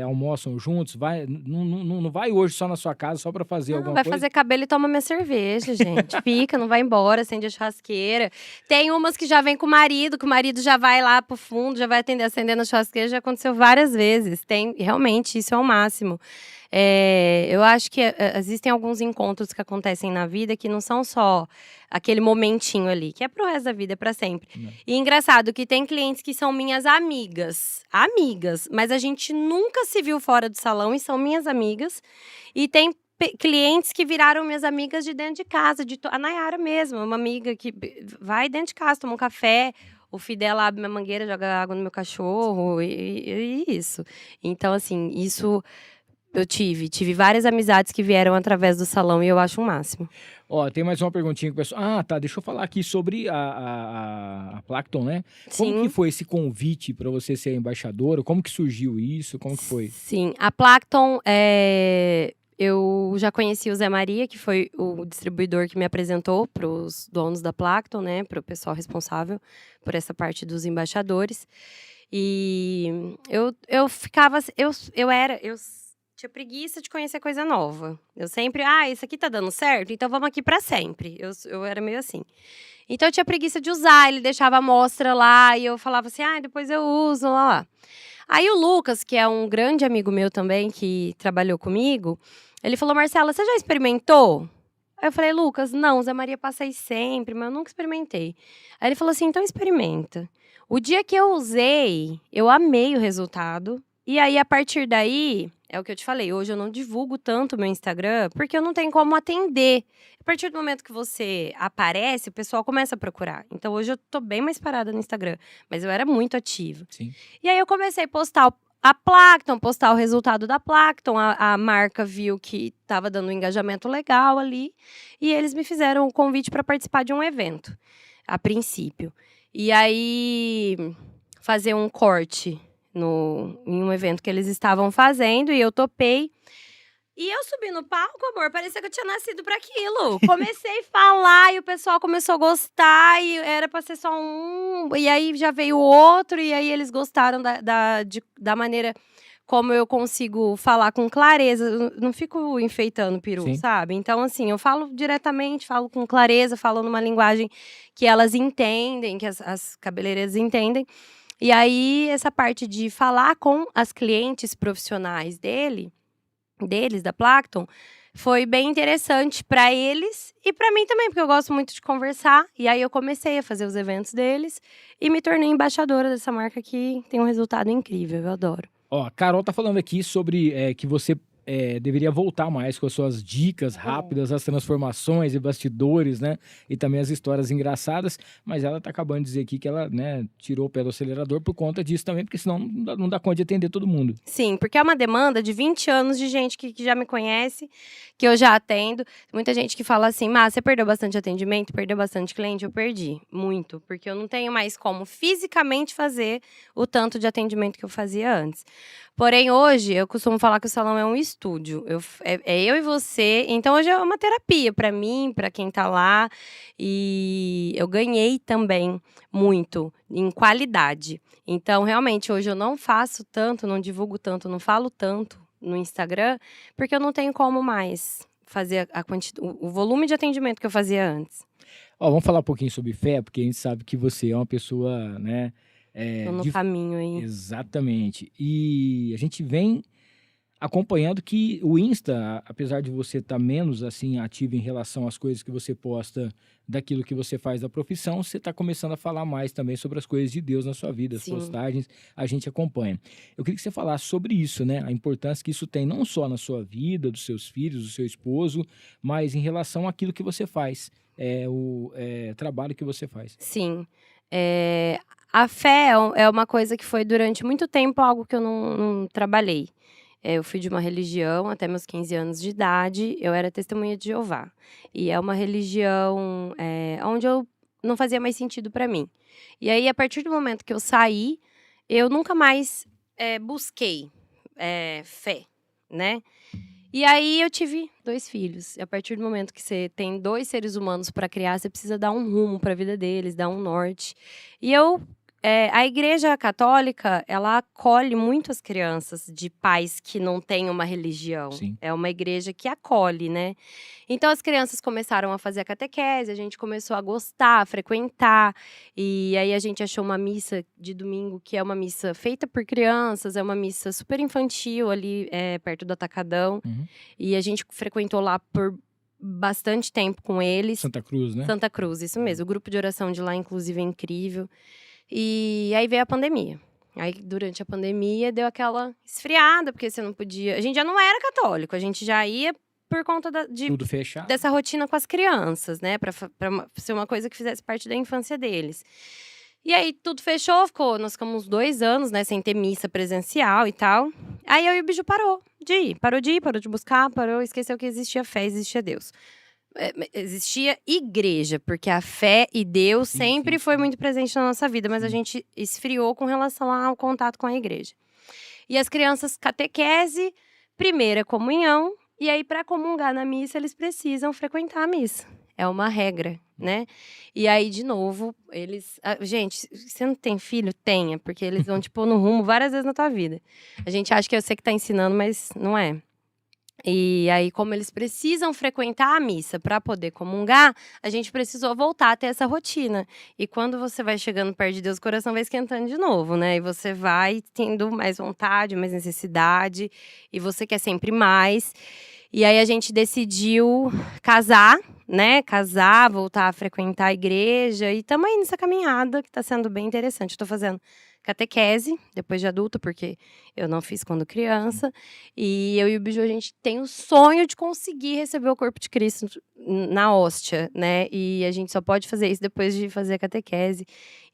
almoçam juntos, não vai hoje só na sua casa só pra fazer alguma coisa. Vai fazer cabelo e toma minha cerveja, gente. Fica, não vai embora, acende a churrasqueira. Tem umas que já vem com o marido, que o marido já vai lá pro fundo, já vai acendendo a churrasqueira, já aconteceu várias vezes. Realmente, isso é o máximo. Eu acho que existem alguns encontros que acontecem na vida que não são só aquele momentinho ali, que é pro resto da vida, é pra sempre. E engraçado que tem clientes que são minhas amigas, mas a gente nunca se viu fora do salão e são minhas amigas. E tem clientes que viraram minhas amigas de dentro de casa, a Nayara mesmo, uma amiga que vai dentro de casa, toma um café, o Fidel abre minha mangueira, joga água no meu cachorro, e isso. Então, assim, isso eu tive várias amizades que vieram através do salão e eu acho o máximo. Ó, tem mais uma perguntinha que o pessoal... tá, deixa eu falar aqui sobre a Placton, né? Sim. Como que foi esse convite para você ser embaixadora? Como que surgiu isso? Como que foi? Sim, a Placton, eu já conheci o Zé Maria, que foi o distribuidor que me apresentou para os donos da Placton, né? Para o pessoal responsável por essa parte dos embaixadores. E eu ficava... Eu tinha preguiça de conhecer coisa nova. Eu sempre, isso aqui tá dando certo, então vamos aqui pra sempre. Eu era meio assim. Então eu tinha preguiça de usar, ele deixava a amostra lá e eu falava assim, depois eu uso, lá. Aí o Lucas, que é um grande amigo meu também, que trabalhou comigo, ele falou, Marcela, você já experimentou? Aí eu falei, Lucas, não, Zé Maria passei sempre, mas eu nunca experimentei. Aí ele falou assim, então experimenta. O dia que eu usei, eu amei o resultado. E aí, a partir daí, é o que eu te falei, hoje eu não divulgo tanto o meu Instagram, porque eu não tenho como atender. A partir do momento que você aparece, o pessoal começa a procurar. Então, hoje eu tô bem mais parada no Instagram, mas eu era muito ativa. Sim. E aí, eu comecei a postar a Placton, postar o resultado da Placton, a marca viu que tava dando um engajamento legal ali, e eles me fizeram o convite para participar de um evento, a princípio. E aí, fazer um corte em um evento que eles estavam fazendo, e eu topei. E eu subi no palco, amor, parecia que eu tinha nascido para aquilo. Comecei a falar e o pessoal começou a gostar, e era para ser só um, e aí já veio outro, e aí eles gostaram da maneira como eu consigo falar com clareza, eu não fico enfeitando peru, Sim. sabe? Então, assim, eu falo diretamente, falo com clareza, falo numa linguagem que elas entendem, que as cabeleireiras entendem. E aí, essa parte de falar com as clientes profissionais deles, da Placton, foi bem interessante para eles e para mim também, porque eu gosto muito de conversar. E aí, eu comecei a fazer os eventos deles e me tornei embaixadora dessa marca que tem um resultado incrível, eu adoro. Ó, a Carol tá falando aqui sobre que você deveria voltar mais com as suas dicas rápidas, as transformações e bastidores, né? E também as histórias engraçadas, mas ela tá acabando de dizer aqui que ela, né, tirou o pé do acelerador por conta disso também, porque senão não dá conta de atender todo mundo. Sim, porque é uma demanda de 20 anos de gente que já me conhece, que eu já atendo. Muita gente que fala assim, mas você perdeu bastante atendimento, perdeu bastante cliente? Eu perdi, muito, porque eu não tenho mais como fisicamente fazer o tanto de atendimento que eu fazia antes. Porém, hoje, eu costumo falar que o salão é um estúdio. É eu e você. Então, hoje é uma terapia para mim, para quem tá lá. E eu ganhei também muito em qualidade. Então, realmente, hoje eu não faço tanto, não divulgo tanto, não falo tanto no Instagram, porque eu não tenho como mais fazer o volume de atendimento que eu fazia antes. Ó, vamos falar um pouquinho sobre fé, porque a gente sabe que você é uma pessoa, né? Tô no caminho aí. Exatamente. E a gente vem acompanhando que o Insta, apesar de você estar menos assim ativo em relação às coisas que você posta daquilo que você faz da profissão, você está começando a falar mais também sobre as coisas de Deus na sua vida, as Sim. postagens, a gente acompanha. Eu queria que você falasse sobre isso, né? A importância que isso tem não só na sua vida, dos seus filhos, do seu esposo, mas em relação àquilo que você faz, o trabalho que você faz. Sim. A fé é uma coisa que foi durante muito tempo algo que eu não trabalhei. Eu fui de uma religião até meus 15 anos de idade, eu era testemunha de Jeová. E é uma religião onde eu não fazia mais sentido para mim. E aí, a partir do momento que eu saí, eu nunca mais busquei fé, né? E aí eu tive 2 filhos. E a partir do momento que você tem 2 seres humanos para criar, você precisa dar um rumo para a vida deles, dar um norte. E a Igreja Católica, ela acolhe muito as crianças de pais que não têm uma religião. Sim. É uma igreja que acolhe, né? Então as crianças começaram a fazer a catequese, a gente começou a gostar, a frequentar. E aí a gente achou uma missa de domingo, que é uma missa feita por crianças, é uma missa super infantil ali perto do Atacadão. Uhum. E a gente frequentou lá por bastante tempo com eles. Santa Cruz, né? Santa Cruz, isso mesmo. O grupo de oração de lá, inclusive, é incrível. E aí veio a pandemia. Aí, durante a pandemia, deu aquela esfriada, porque você não podia... A gente já não era católico, a gente já ia por conta Tudo fechado. dessa rotina com as crianças, né? Pra ser uma coisa que fizesse parte da infância deles. E aí, tudo fechou, nós ficamos 2 anos, né? Sem ter missa presencial e tal. Aí, eu e o Biju parou de ir, parou de buscar, esqueceu que existia fé, existia Deus. Existia igreja, porque a fé e Deus sempre foi muito presente na nossa vida, mas a gente esfriou com relação ao contato com a igreja. E as crianças, catequese, primeira comunhão, e aí para comungar na missa eles precisam frequentar a missa. É uma regra, né? E aí, de novo, gente, você não tem filho? Tenha, porque eles vão te pôr no rumo várias vezes na tua vida. A gente acha que eu sei que tá ensinando, mas não é. E aí, como eles precisam frequentar a missa para poder comungar, a gente precisou voltar a ter essa rotina. E quando você vai chegando perto de Deus, o coração vai esquentando de novo, né? E você vai tendo mais vontade, mais necessidade, e você quer sempre mais. E aí, a gente decidiu casar, né? Casar, voltar a frequentar a igreja. E estamos aí nessa caminhada, que está sendo bem interessante. Estou fazendo catequese, depois de adulto, porque eu não fiz quando criança. E eu e o Biju, a gente tem o sonho de conseguir receber o corpo de Cristo na hóstia, né? E a gente só pode fazer isso depois de fazer a catequese.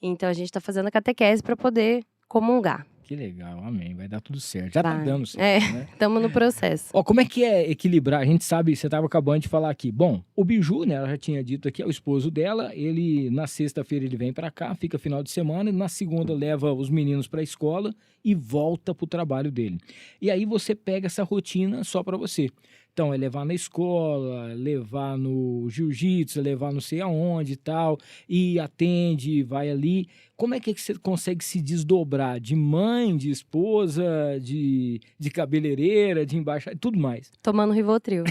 Então, a gente está fazendo a catequese para poder comungar. Que legal, amém. Vai dar tudo certo. Já tá Vai. dando certo, né? Estamos no processo. Ó, como é que é equilibrar? A gente sabe, você estava acabando de falar aqui. Bom, o Biju, né, ela já tinha dito aqui, é o esposo dela. Ele, na sexta-feira, ele vem para cá, fica final de semana. E na segunda, leva os meninos para a escola e volta pro trabalho dele. E aí você pega essa rotina só para você. Então, é levar na escola, levar no jiu-jitsu, levar não sei aonde e tal, e atende, vai ali. Como é que você consegue se desdobrar de mãe, de esposa, de cabeleireira, de embaixada, tudo mais? Tomando Rivotril.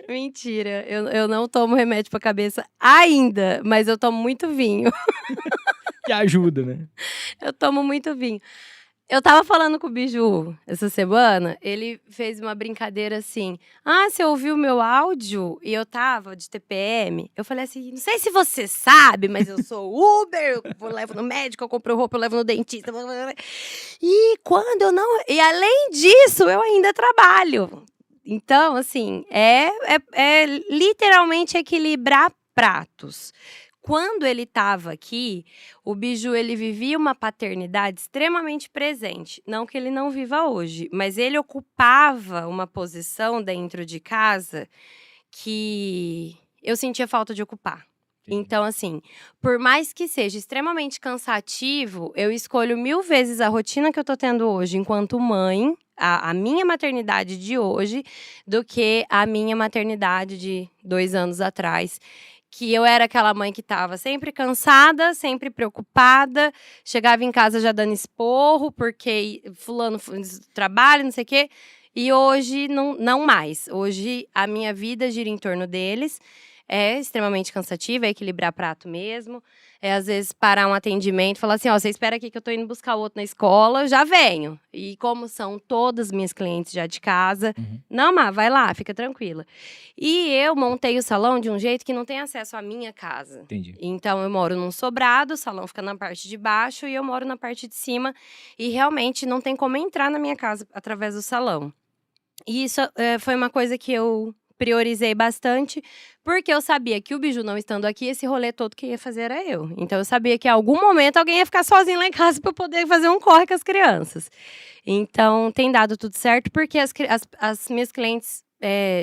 Mentira, eu não tomo remédio pra cabeça ainda, mas eu tomo muito vinho. Que ajuda, né? Eu tomo muito vinho. Eu tava falando com o Biju essa semana, ele fez uma brincadeira assim: ah, você ouviu o meu áudio? E eu tava de TPM. Eu falei assim: não sei se você sabe, mas eu sou Uber, eu levo no médico, eu compro roupa, eu levo no dentista. E quando eu não. E além disso, eu ainda trabalho. Então, assim, é literalmente equilibrar pratos. Quando ele estava aqui, o Biju, ele vivia uma paternidade extremamente presente. Não que ele não viva hoje, mas ele ocupava uma posição dentro de casa que eu sentia falta de ocupar. Então, assim, por mais que seja extremamente cansativo, eu escolho 1000 vezes a rotina que eu tô tendo hoje enquanto mãe, a minha maternidade de hoje, do que a minha maternidade de 2 anos atrás. Que eu era aquela mãe que estava sempre cansada, sempre preocupada, chegava em casa já dando esporro, porque fulano trabalha, não sei o quê. E hoje, não mais. Hoje, a minha vida gira em torno deles. É extremamente cansativa, é equilibrar prato mesmo. É, às vezes, parar um atendimento e falar assim, ó, você espera aqui que eu tô indo buscar o outro na escola, eu já venho. E como são todas minhas clientes já de casa, não, Má, vai lá, fica tranquila. E eu montei o salão de um jeito que não tem acesso à minha casa. Entendi. Então, eu moro num sobrado, o salão fica na parte de baixo e eu moro na parte de cima. E realmente não tem como entrar na minha casa através do salão. E isso foi uma coisa que eu priorizei bastante, porque eu sabia que o Biju não estando aqui, esse rolê todo que ia fazer era eu. Então, eu sabia que em algum momento alguém ia ficar sozinho lá em casa para eu poder fazer um corre com as crianças. Então, tem dado tudo certo, porque as minhas clientes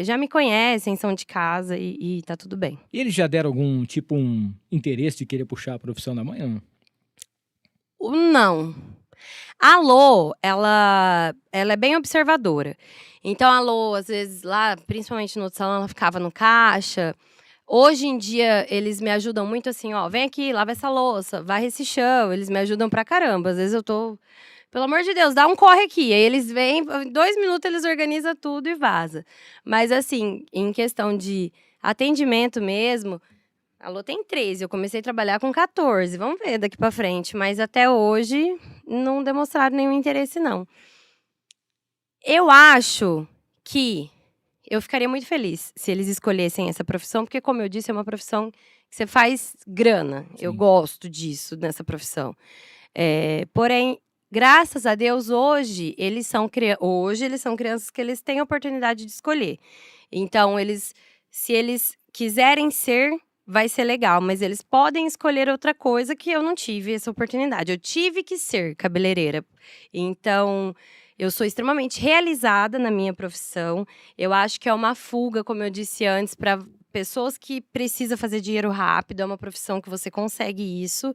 já me conhecem, são de casa e tá tudo bem. E eles já deram algum tipo um interesse de querer puxar a profissão da mãe? Ou não? Não. A Lô, ela é bem observadora. Então, a Lô, às vezes, lá, principalmente no outro salão, ela ficava no caixa. Hoje em dia, eles me ajudam muito assim, ó, vem aqui, lava essa louça, varre esse chão. Eles me ajudam pra caramba. Às vezes eu tô, pelo amor de Deus, dá um corre aqui. Aí eles vêm, em 2 minutos eles organizam tudo e vaza. Mas assim, em questão de atendimento mesmo, a Lô tem 13, eu comecei a trabalhar com 14. Vamos ver daqui pra frente. Mas até hoje, não demonstraram nenhum interesse, não. Eu acho que eu ficaria muito feliz se eles escolhessem essa profissão, porque, como eu disse, é uma profissão que você faz grana. Sim. Eu gosto disso, nessa profissão. Porém, graças a Deus, hoje eles são crianças que eles têm a oportunidade de escolher. Então, se eles quiserem ser, vai ser legal, mas eles podem escolher outra coisa que eu não tive essa oportunidade. Eu tive que ser cabeleireira. Então, eu sou extremamente realizada na minha profissão. Eu acho que é uma fuga, como eu disse antes, para pessoas que precisam fazer dinheiro rápido. É uma profissão que você consegue isso.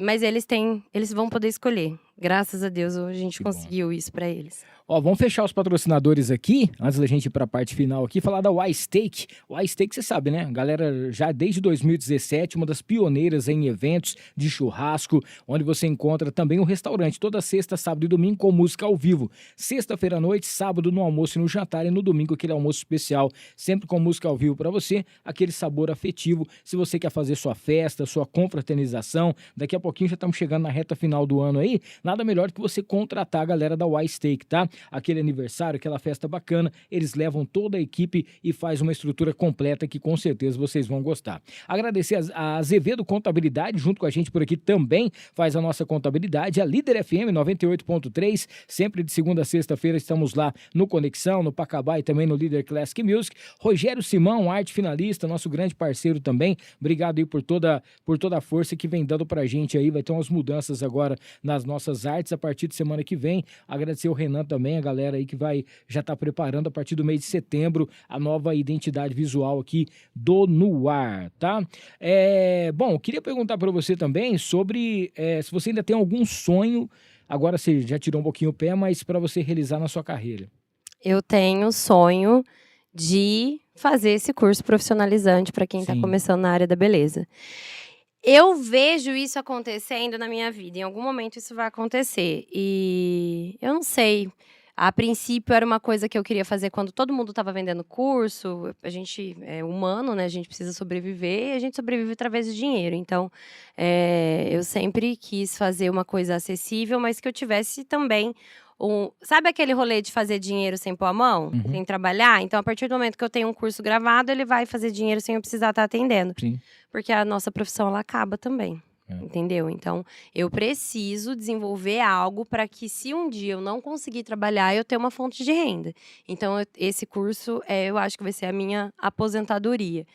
Mas eles vão poder escolher. Graças a Deus, a gente conseguiu isso para eles. Ó, vamos fechar os patrocinadores aqui, antes da gente ir para a parte final aqui, falar da Y-Steak. O Y-Steak, você sabe, né? Galera, já desde 2017, uma das pioneiras em eventos de churrasco, onde você encontra também um restaurante toda sexta, sábado e domingo com música ao vivo. Sexta-feira à noite, sábado no almoço e no jantar, e no domingo aquele almoço especial, sempre com música ao vivo para você, aquele sabor afetivo. Se você quer fazer sua festa, sua confraternização, daqui a pouquinho já estamos chegando na reta final do ano aí, nada melhor que você contratar a galera da Y-Steak, tá? Aquele aniversário, aquela festa bacana, eles levam toda a equipe e faz uma estrutura completa que com certeza vocês vão gostar. Agradecer a Azevedo Contabilidade, junto com a gente por aqui também faz a nossa contabilidade, a Líder FM 98.3, sempre de segunda a sexta-feira estamos lá no Conexão, no Pacabá e também no Líder Classic Music. Rogério Simão, arte finalista, nosso grande parceiro também, obrigado aí por toda a força que vem dando pra gente aí, vai ter umas mudanças agora nas nossas artes a partir de semana que vem. Agradecer o Renan também, a galera aí que já tá preparando a partir do mês de setembro a nova identidade visual aqui do Nuar, tá? Bom, queria perguntar para você também sobre se você ainda tem algum sonho, agora você já tirou um pouquinho o pé, mas para você realizar na sua carreira. Eu tenho sonho de fazer esse curso profissionalizante para quem está Sim. começando na área da beleza. Eu vejo isso acontecendo na minha vida. Em algum momento isso vai acontecer. E eu não sei. A princípio, era uma coisa que eu queria fazer quando todo mundo estava vendendo curso. A gente é humano, né? A gente precisa sobreviver e a gente sobrevive através de dinheiro. Então, eu sempre quis fazer uma coisa acessível, mas que eu tivesse também sabe aquele rolê de fazer dinheiro sem pôr a mão? Uhum. Sem trabalhar? Então, a partir do momento que eu tenho um curso gravado, ele vai fazer dinheiro sem eu precisar estar atendendo. Sim. Porque a nossa profissão, ela acaba também. Entendeu? Então, eu preciso desenvolver algo para que, se um dia eu não conseguir trabalhar, eu tenha uma fonte de renda. Então, esse curso, eu acho que vai ser a minha aposentadoria.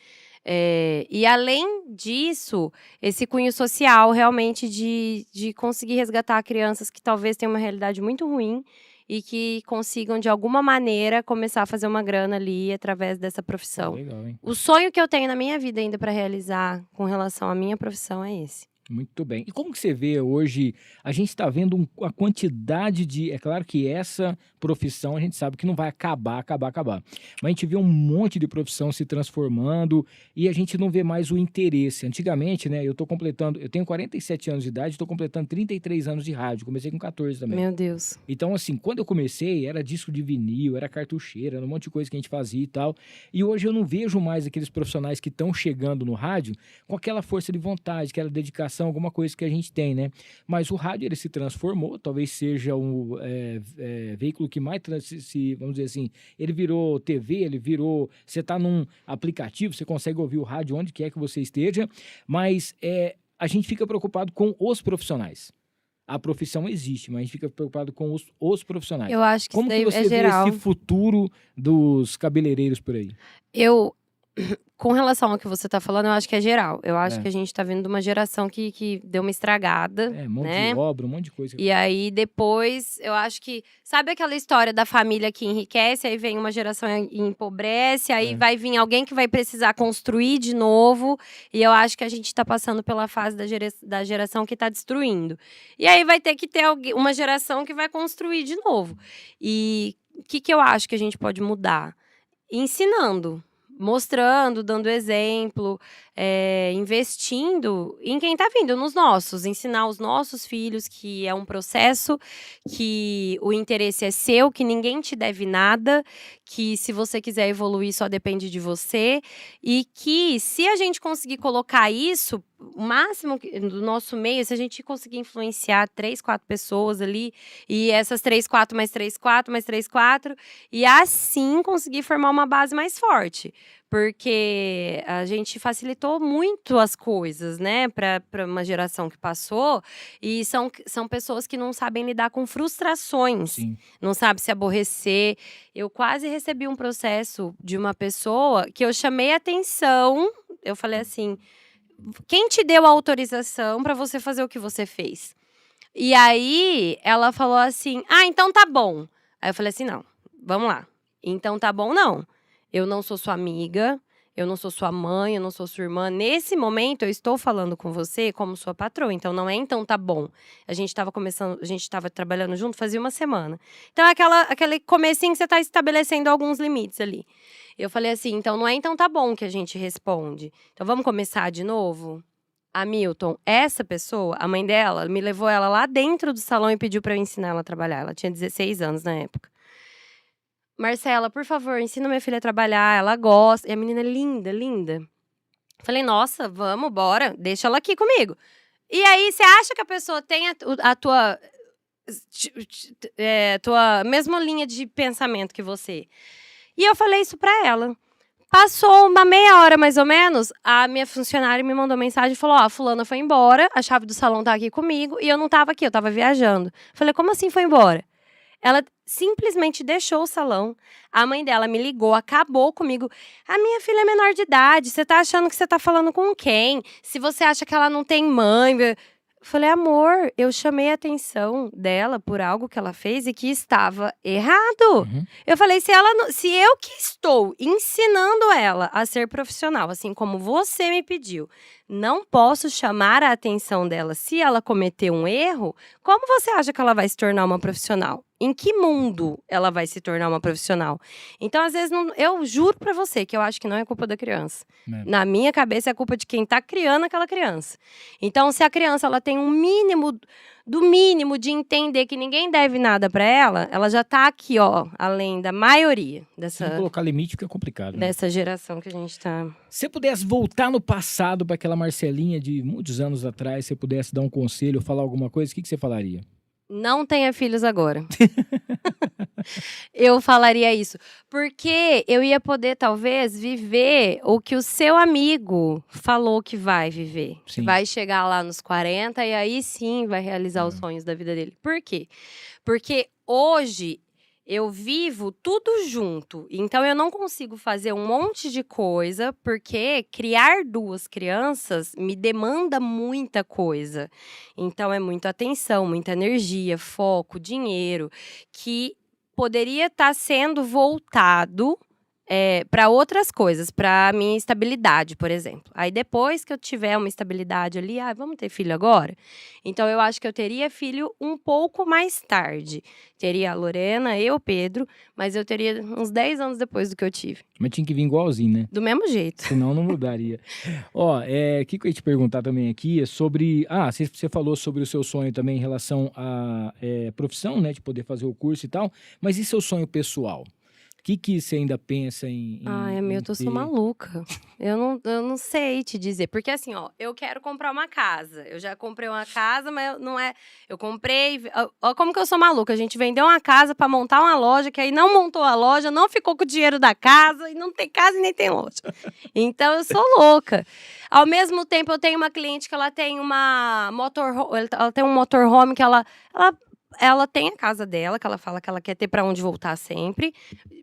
E, além disso, esse cunho social, realmente, de conseguir resgatar crianças que talvez tenham uma realidade muito ruim e que consigam, de alguma maneira, começar a fazer uma grana ali através dessa profissão. Legal, hein? O sonho que eu tenho na minha vida ainda para realizar com relação à minha profissão é esse. Muito bem. E como que você vê hoje, a gente está vendo a quantidade de... É claro que essa profissão a gente sabe que não vai acabar. Mas a gente vê um monte de profissão se transformando e a gente não vê mais o interesse. Antigamente, né, eu tenho 47 anos de idade, estou completando 33 anos de rádio. Comecei com 14 também. Meu Deus. Então, assim, quando eu comecei, era disco de vinil, era cartucheira, era um monte de coisa que a gente fazia e tal. E hoje eu não vejo mais aqueles profissionais que estão chegando no rádio com aquela força de vontade, aquela dedicação, alguma coisa que a gente tem, né? Mas o rádio, ele se transformou, talvez seja um veículo que mais, vamos dizer assim, ele virou TV, você está num aplicativo, você consegue ouvir o rádio onde quer que você esteja, mas a gente fica preocupado com os profissionais. A profissão existe, mas a gente fica preocupado com os profissionais. Eu acho que Como isso que daí você é vê geral. esse futuro dos cabeleireiros por aí? Com relação ao que você está falando, eu acho que é geral. Eu acho que a gente está vindo de uma geração que deu uma estragada, Mão né? de obra, um monte de coisa. E aí, depois, eu acho que... Sabe aquela história da família que enriquece, aí vem uma geração e empobrece, aí vai vir alguém que vai precisar construir de novo. E eu acho que a gente está passando pela fase da geração que está destruindo. E aí vai ter que ter uma geração que vai construir de novo. E o que eu acho que a gente pode mudar? Ensinando. Mostrando, dando exemplo, investindo em quem está vindo, nos nossos. Ensinar os nossos filhos que é um processo, que o interesse é seu, que ninguém te deve nada, que se você quiser evoluir só depende de você. E que se a gente conseguir colocar isso, o máximo do nosso meio, se a gente conseguir influenciar 3, 4 pessoas ali, e essas 3, 4, mais 3, 4, mais 3, 4, e assim conseguir formar uma base mais forte. Porque a gente facilitou muito as coisas, né, para uma geração que passou, e são pessoas que não sabem lidar com frustrações, Sim. Não sabem se aborrecer. Eu quase recebi um processo de uma pessoa que eu chamei a atenção, eu falei assim, quem te deu a autorização para você fazer o que você fez? E aí, ela falou assim, então tá bom. Aí eu falei assim, não, vamos lá. Então tá bom, não. Eu não sou sua amiga, eu não sou sua mãe, eu não sou sua irmã. Nesse momento, eu estou falando com você como sua patroa. Então, não é então tá bom. A gente estava trabalhando junto fazia uma semana. Então, aquele comecinho que você está estabelecendo alguns limites ali. Eu falei assim, então não é então tá bom que a gente responde. Então, vamos começar de novo? Hamilton, essa pessoa, a mãe dela, me levou ela lá dentro do salão e pediu para eu ensinar ela a trabalhar. Ela tinha 16 anos na época. Marcela, por favor, ensina minha filha a trabalhar, ela gosta. E a menina é linda, linda. Falei, nossa, vamos, bora, deixa ela aqui comigo. E aí, você acha que a pessoa tem a tua mesma linha de pensamento que você? E eu falei isso pra ela. Passou uma meia hora, mais ou menos, a minha funcionária me mandou mensagem e falou, a fulana foi embora, a chave do salão tá aqui comigo, e eu não tava aqui, eu tava viajando. Falei, como assim foi embora? Ela simplesmente deixou o salão. A mãe dela me ligou, acabou comigo. A minha filha é menor de idade. Você tá achando que você tá falando com quem? Se você acha que ela não tem mãe... Falei, amor, eu chamei a atenção dela por algo que ela fez e que estava errado. Uhum. Eu falei, se eu que estou ensinando ela a ser profissional, assim como você me pediu, não posso chamar a atenção dela se ela cometeu um erro, como você acha que ela vai se tornar uma profissional? em que mundo ela vai se tornar uma profissional? Então, às vezes, eu juro pra você que eu acho que não é culpa da criança. Na minha cabeça, é culpa de quem tá criando aquela criança. Então, se a criança ela tem um mínimo, do mínimo de entender que ninguém deve nada pra ela, ela já tá aqui, ó, além da maioria Se não colocar limite fica complicado. Né? dessa geração que a gente tá. Se você pudesse voltar no passado para aquela Marcelinha de muitos anos atrás, se você pudesse dar um conselho, falar alguma coisa, o que você falaria? Não tenha filhos agora. Eu falaria isso. Porque eu ia poder, talvez, viver o que o seu amigo falou que vai viver. Que Sim. vai chegar lá nos 40 e aí sim vai realizar os sonhos da vida dele. Por quê? Porque hoje eu vivo tudo junto. Então eu não consigo fazer um monte de coisa, porque criar 2 crianças me demanda muita coisa. Então é muita atenção, muita energia, foco, dinheiro, que poderia estar sendo voltado para outras coisas, para minha estabilidade, por exemplo. Aí depois que eu tiver uma estabilidade ali, vamos ter filho agora? Então eu acho que eu teria filho um pouco mais tarde. Teria a Lorena, eu, Pedro, mas eu teria uns 10 anos depois do que eu tive. Mas tinha que vir igualzinho, né? Do mesmo jeito. Senão não mudaria. Ó, o que eu ia te perguntar também aqui é sobre... você falou sobre o seu sonho também em relação à profissão, né? De poder fazer o curso e tal. Mas e seu sonho pessoal? O que você ainda pensa em Ai, Hamilton, eu sou maluca. Eu não sei te dizer. Porque assim, ó, eu quero comprar uma casa. Eu já comprei uma casa, mas não é... Eu comprei... Ó como que eu sou maluca. A gente vendeu uma casa pra montar uma loja, que aí não montou a loja, não ficou com o dinheiro da casa, e não tem casa e nem tem loja. Então, eu sou louca. Ao mesmo tempo, eu tenho uma cliente que ela tem uma motorhome... Ela tem um motorhome que ela tem a casa dela, que ela fala que ela quer ter pra onde voltar sempre,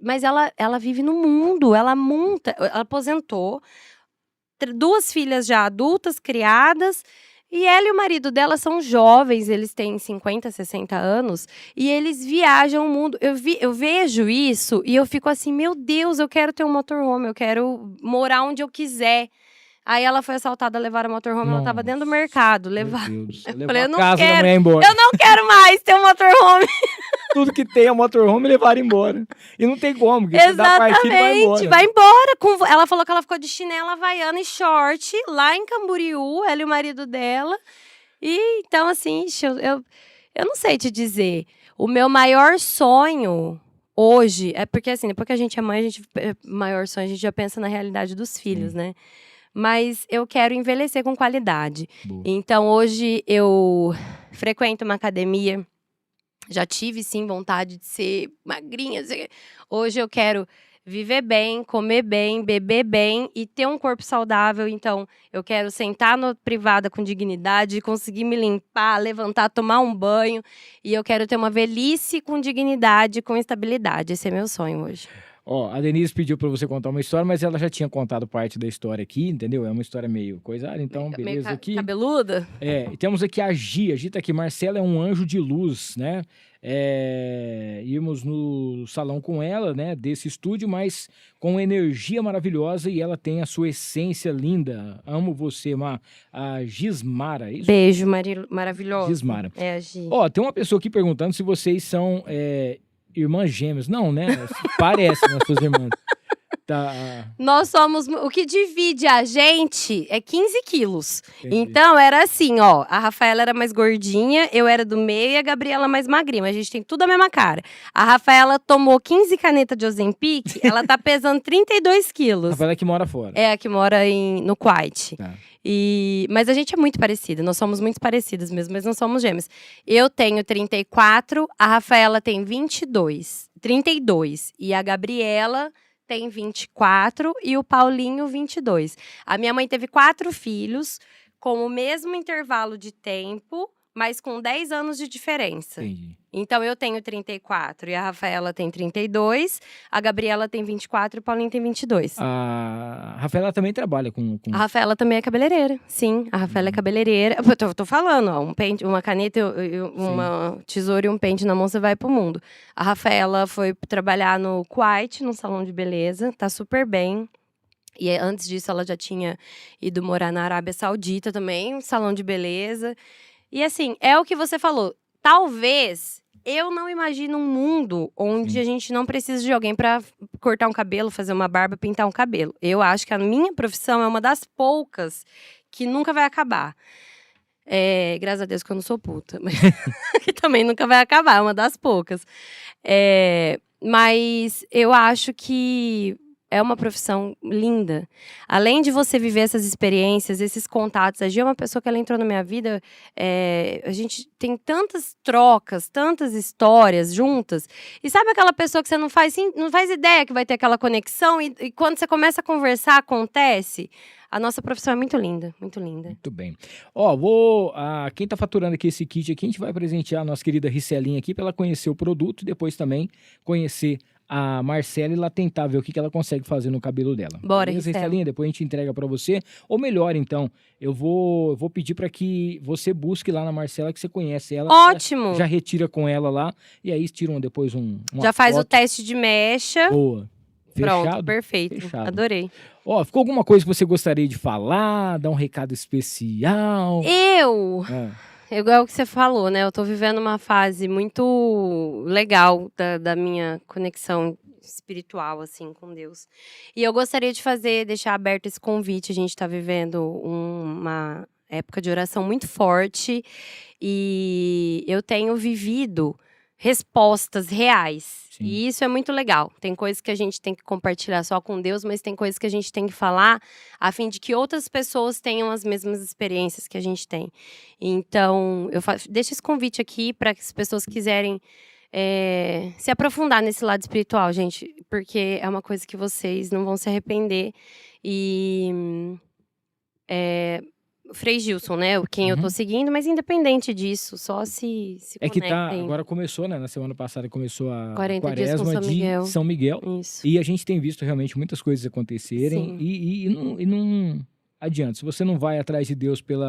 mas ela vive no mundo, ela aposentou, 2 filhas já adultas, criadas, e ela e o marido dela são jovens, eles têm 50, 60 anos, e eles viajam o mundo. Eu vejo isso e eu fico assim, meu Deus, eu quero ter um motorhome, eu quero morar onde eu quiser. Aí ela foi assaltada, levaram a motorhome, ela tava dentro do mercado. Meu Deus do céu. Eu falei, eu não casa da quero, mulher embora. eu não quero mais ter um motorhome. Tudo que tem é motorhome e levaram embora. E não tem como, porque você dá partida e vai embora. Vai embora. Ela falou que ela ficou de chinela havaiana e short lá em Camboriú, ela e o marido dela. E então, assim, eu não sei te dizer. O meu maior sonho hoje é porque, assim, depois que a gente é mãe, maior sonho, a gente já pensa na realidade dos filhos, né? Mas eu quero envelhecer com qualidade. Boa. Então, hoje eu frequento uma academia. Já tive, sim, vontade de ser magrinha. Hoje eu quero viver bem, comer bem, beber bem e ter um corpo saudável. Então, eu quero sentar na privada com dignidade, conseguir me limpar, levantar, tomar um banho. E eu quero ter uma velhice com dignidade, com estabilidade. Esse é meu sonho hoje. Ó, a Denise pediu pra você contar uma história, mas ela já tinha contado parte da história aqui, entendeu? É uma história meio coisada, então beleza meio aqui. Cabeluda? E temos aqui a Gi tá aqui. Marcela é um anjo de luz, né? Íamos no salão com ela, né? Desse estúdio, mas com energia maravilhosa e ela tem a sua essência linda. Amo você, a Gismara, é isso? Beijo, maravilhosa. Gismara. É a Gi. Ó, tem uma pessoa aqui perguntando se vocês são irmãs gêmeas. Não, né? Parecem as suas irmãs. Tá. Nós somos... O que divide a gente é 15 quilos. Entendi. Então, era assim, ó. A Rafaela era mais gordinha, eu era do meio e a Gabriela mais magrinha. Mas a gente tem tudo a mesma cara. A Rafaela tomou 15 canetas de Ozempic, ela tá pesando 32 quilos. Rafaela que mora fora. É a que mora no Kuwait. Tá. Mas a gente é muito parecida, nós somos muito parecidas mesmo, mas não somos gêmeas. Eu tenho 34, a Rafaela tem 32, e a Gabriela tem 24 e o Paulinho 22. A minha mãe teve 4 filhos com o mesmo intervalo de tempo, mas com 10 anos de diferença. Entendi. Então, eu tenho 34 e a Rafaela tem 32, a Gabriela tem 24 e o Paulinho tem 22. A Rafaela também trabalha com... A Rafaela também é cabeleireira, sim. A Rafaela é cabeleireira. Eu tô falando, ó, um pente, uma caneta, uma tesoura e um pente na mão, você vai pro mundo. A Rafaela foi trabalhar no Kuwait, num salão de beleza, tá super bem. E antes disso, ela já tinha ido morar na Arábia Saudita também, um salão de beleza. E assim, é o que você falou. Talvez eu não imagino um mundo onde a gente não precisa de alguém pra cortar um cabelo, fazer uma barba, pintar um cabelo. Eu acho que a minha profissão é uma das poucas que nunca vai acabar. Graças a Deus que eu não sou puta, mas que também nunca vai acabar, é uma das poucas. Mas eu acho que é uma profissão linda. Além de você viver essas experiências, esses contatos. A Gia é uma pessoa que ela entrou na minha vida. A gente tem tantas trocas, tantas histórias juntas. E sabe aquela pessoa que você não faz ideia que vai ter aquela conexão? E quando você começa a conversar, acontece? A nossa profissão é muito linda, muito linda. Muito bem. Quem tá faturando aqui esse kit aqui, a gente vai presentear a nossa querida Ricelinha aqui para ela conhecer o produto e depois também conhecer a Marcela e lá tentar ver o que ela consegue fazer no cabelo dela. Bora, beleza, Ricelinha. Ricelinha? Depois a gente entrega para você. Ou melhor, então, eu vou pedir para que você busque lá na Marcela, que você conhece ela. Ótimo! Já retira com ela lá e aí tiram depois uma Já faz foto. o teste de mecha. Boa. Pronto, Fechado? perfeito. Fechado. Adorei. Ficou alguma coisa que você gostaria de falar? Dar um recado especial? Igual o que você falou, né? Eu tô vivendo uma fase muito legal da minha conexão espiritual, assim, com Deus. E eu gostaria de deixar aberto esse convite. A gente tá vivendo uma época de oração muito forte. E eu tenho vivido respostas reais. Sim. E isso é muito legal. Tem coisas que a gente tem que compartilhar só com Deus, mas tem coisas que a gente tem que falar a fim de que outras pessoas tenham as mesmas experiências que a gente tem. Então, deixo esse convite aqui para que as pessoas quiserem se aprofundar nesse lado espiritual, gente, porque é uma coisa que vocês não vão se arrepender. E o Frei Gilson, né? Quem eu tô seguindo, mas independente disso, só se que conectem. agora começou, né? Na semana passada começou a 40 dias com quaresma São de Miguel. São Miguel. Isso. E a gente tem visto realmente muitas coisas acontecerem. Sim. E não adianta. Se você não vai atrás de Deus pelo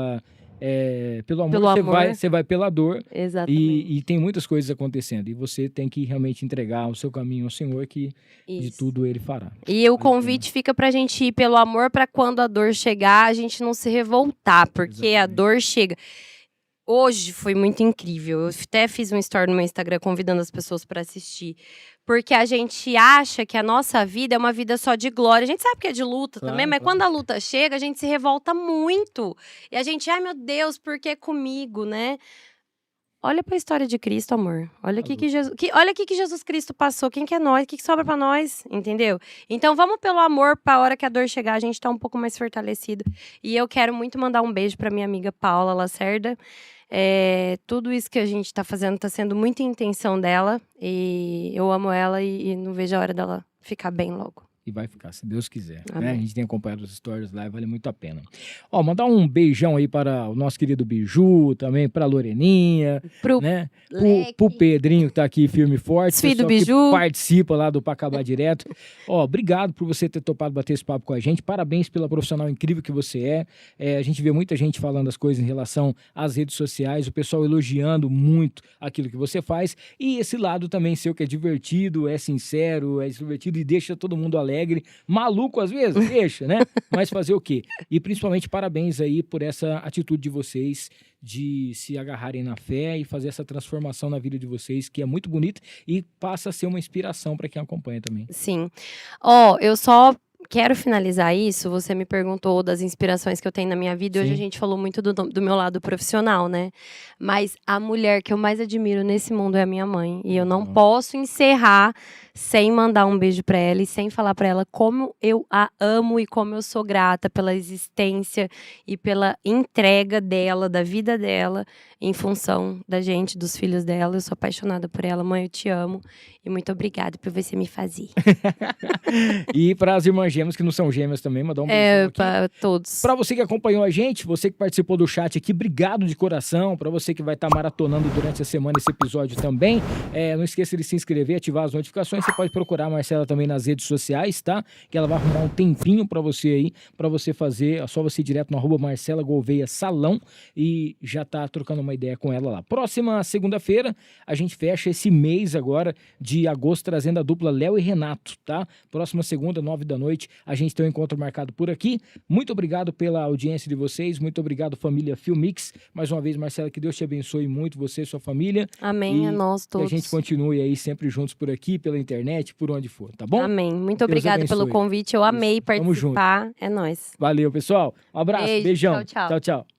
amor, Pelo amor. Você vai pela dor. Exatamente. E tem muitas coisas acontecendo. E você tem que realmente entregar o seu caminho ao Senhor, que de Isso. tudo Ele fará. E o convite fica pra gente ir pelo amor, pra quando a dor chegar, a gente não se revoltar, porque a Exatamente. dor chega. Hoje foi muito incrível. Eu até fiz um story no meu Instagram convidando as pessoas pra assistir. Porque a gente acha que a nossa vida é uma vida só de glória. A gente sabe que é de luta Claro, também, mas claro. quando a luta chega, a gente se revolta muito. E a gente, ai meu Deus, por que comigo, né? Olha pra história de Cristo, amor. Olha o olha que Jesus Cristo passou. Quem que é nós? O que sobra pra nós? Entendeu? Então vamos pelo amor, pra hora que a dor chegar, a gente tá um pouco mais fortalecido. E eu quero muito mandar um beijo pra minha amiga Paula Lacerda. Tudo isso que a gente tá fazendo tá sendo muita intenção dela. E eu amo ela e não vejo a hora dela ficar bem logo. E vai ficar, se Deus quiser. Amém. Né? A gente tem acompanhado as stories lá e vale muito a pena. Mandar um beijão aí para o nosso querido Biju, também para a Loreninha, Pro né? Leque. Pro Pedrinho que tá aqui firme e forte. Filho do pessoal que Biju. participa lá do Pra Acabar Direto. Obrigado por você ter topado bater esse papo com a gente. Parabéns pela profissional incrível que você é. A gente vê muita gente falando as coisas em relação às redes sociais, o pessoal elogiando muito aquilo que você faz. E esse lado também seu que é divertido, é sincero, é extrovertido e deixa todo mundo alegre. Maluco às vezes, deixa, né? Mas fazer o quê? E principalmente parabéns aí por essa atitude de vocês de se agarrarem na fé e fazer essa transformação na vida de vocês, que é muito bonita e passa a ser uma inspiração para quem acompanha também. Sim. Eu só quero finalizar isso. Você me perguntou das inspirações que eu tenho na minha vida. Hoje Sim. a gente falou muito do meu lado profissional, né? Mas a mulher que eu mais admiro nesse mundo é a minha mãe. E eu não posso encerrar sem mandar um beijo pra ela e sem falar pra ela como eu a amo e como eu sou grata pela existência e pela entrega dela, da vida dela, em função da gente, dos filhos dela. Eu sou apaixonada por ela. Mãe, eu te amo. E muito obrigada por você me fazer. E para as irmãs gêmeas, que não são gêmeas também, mandar um beijo aqui. Pra todos. Para você que acompanhou a gente, você que participou do chat aqui, obrigado de coração. Para você que vai estar maratonando durante a semana esse episódio também, não esqueça de se inscrever, ativar as notificações. Você pode procurar a Marcela também nas redes sociais, tá? Que ela vai arrumar um tempinho para você aí, para você fazer. É só você ir direto no @Marcela Gouveia Salão e já tá trocando uma ideia com ela lá. Próxima segunda-feira, a gente fecha esse mês agora de agosto, trazendo a dupla Léo e Renato, tá? Próxima segunda, 9 da noite. noite a gente tem um encontro marcado por aqui. Muito obrigado pela audiência de vocês, muito obrigado família Filmix. Mais uma vez, Marcela, que Deus te abençoe muito, você e sua família. Amém, E a nós todos. que a gente continue aí sempre juntos por aqui, pela internet, por onde for, tá bom? Amém. Muito Deus obrigada pelo abençoe. convite, eu amei Tamo junto. participar. É nóis. Valeu, pessoal. Um abraço, Beijo, beijão. tchau, tchau. Tchau, tchau.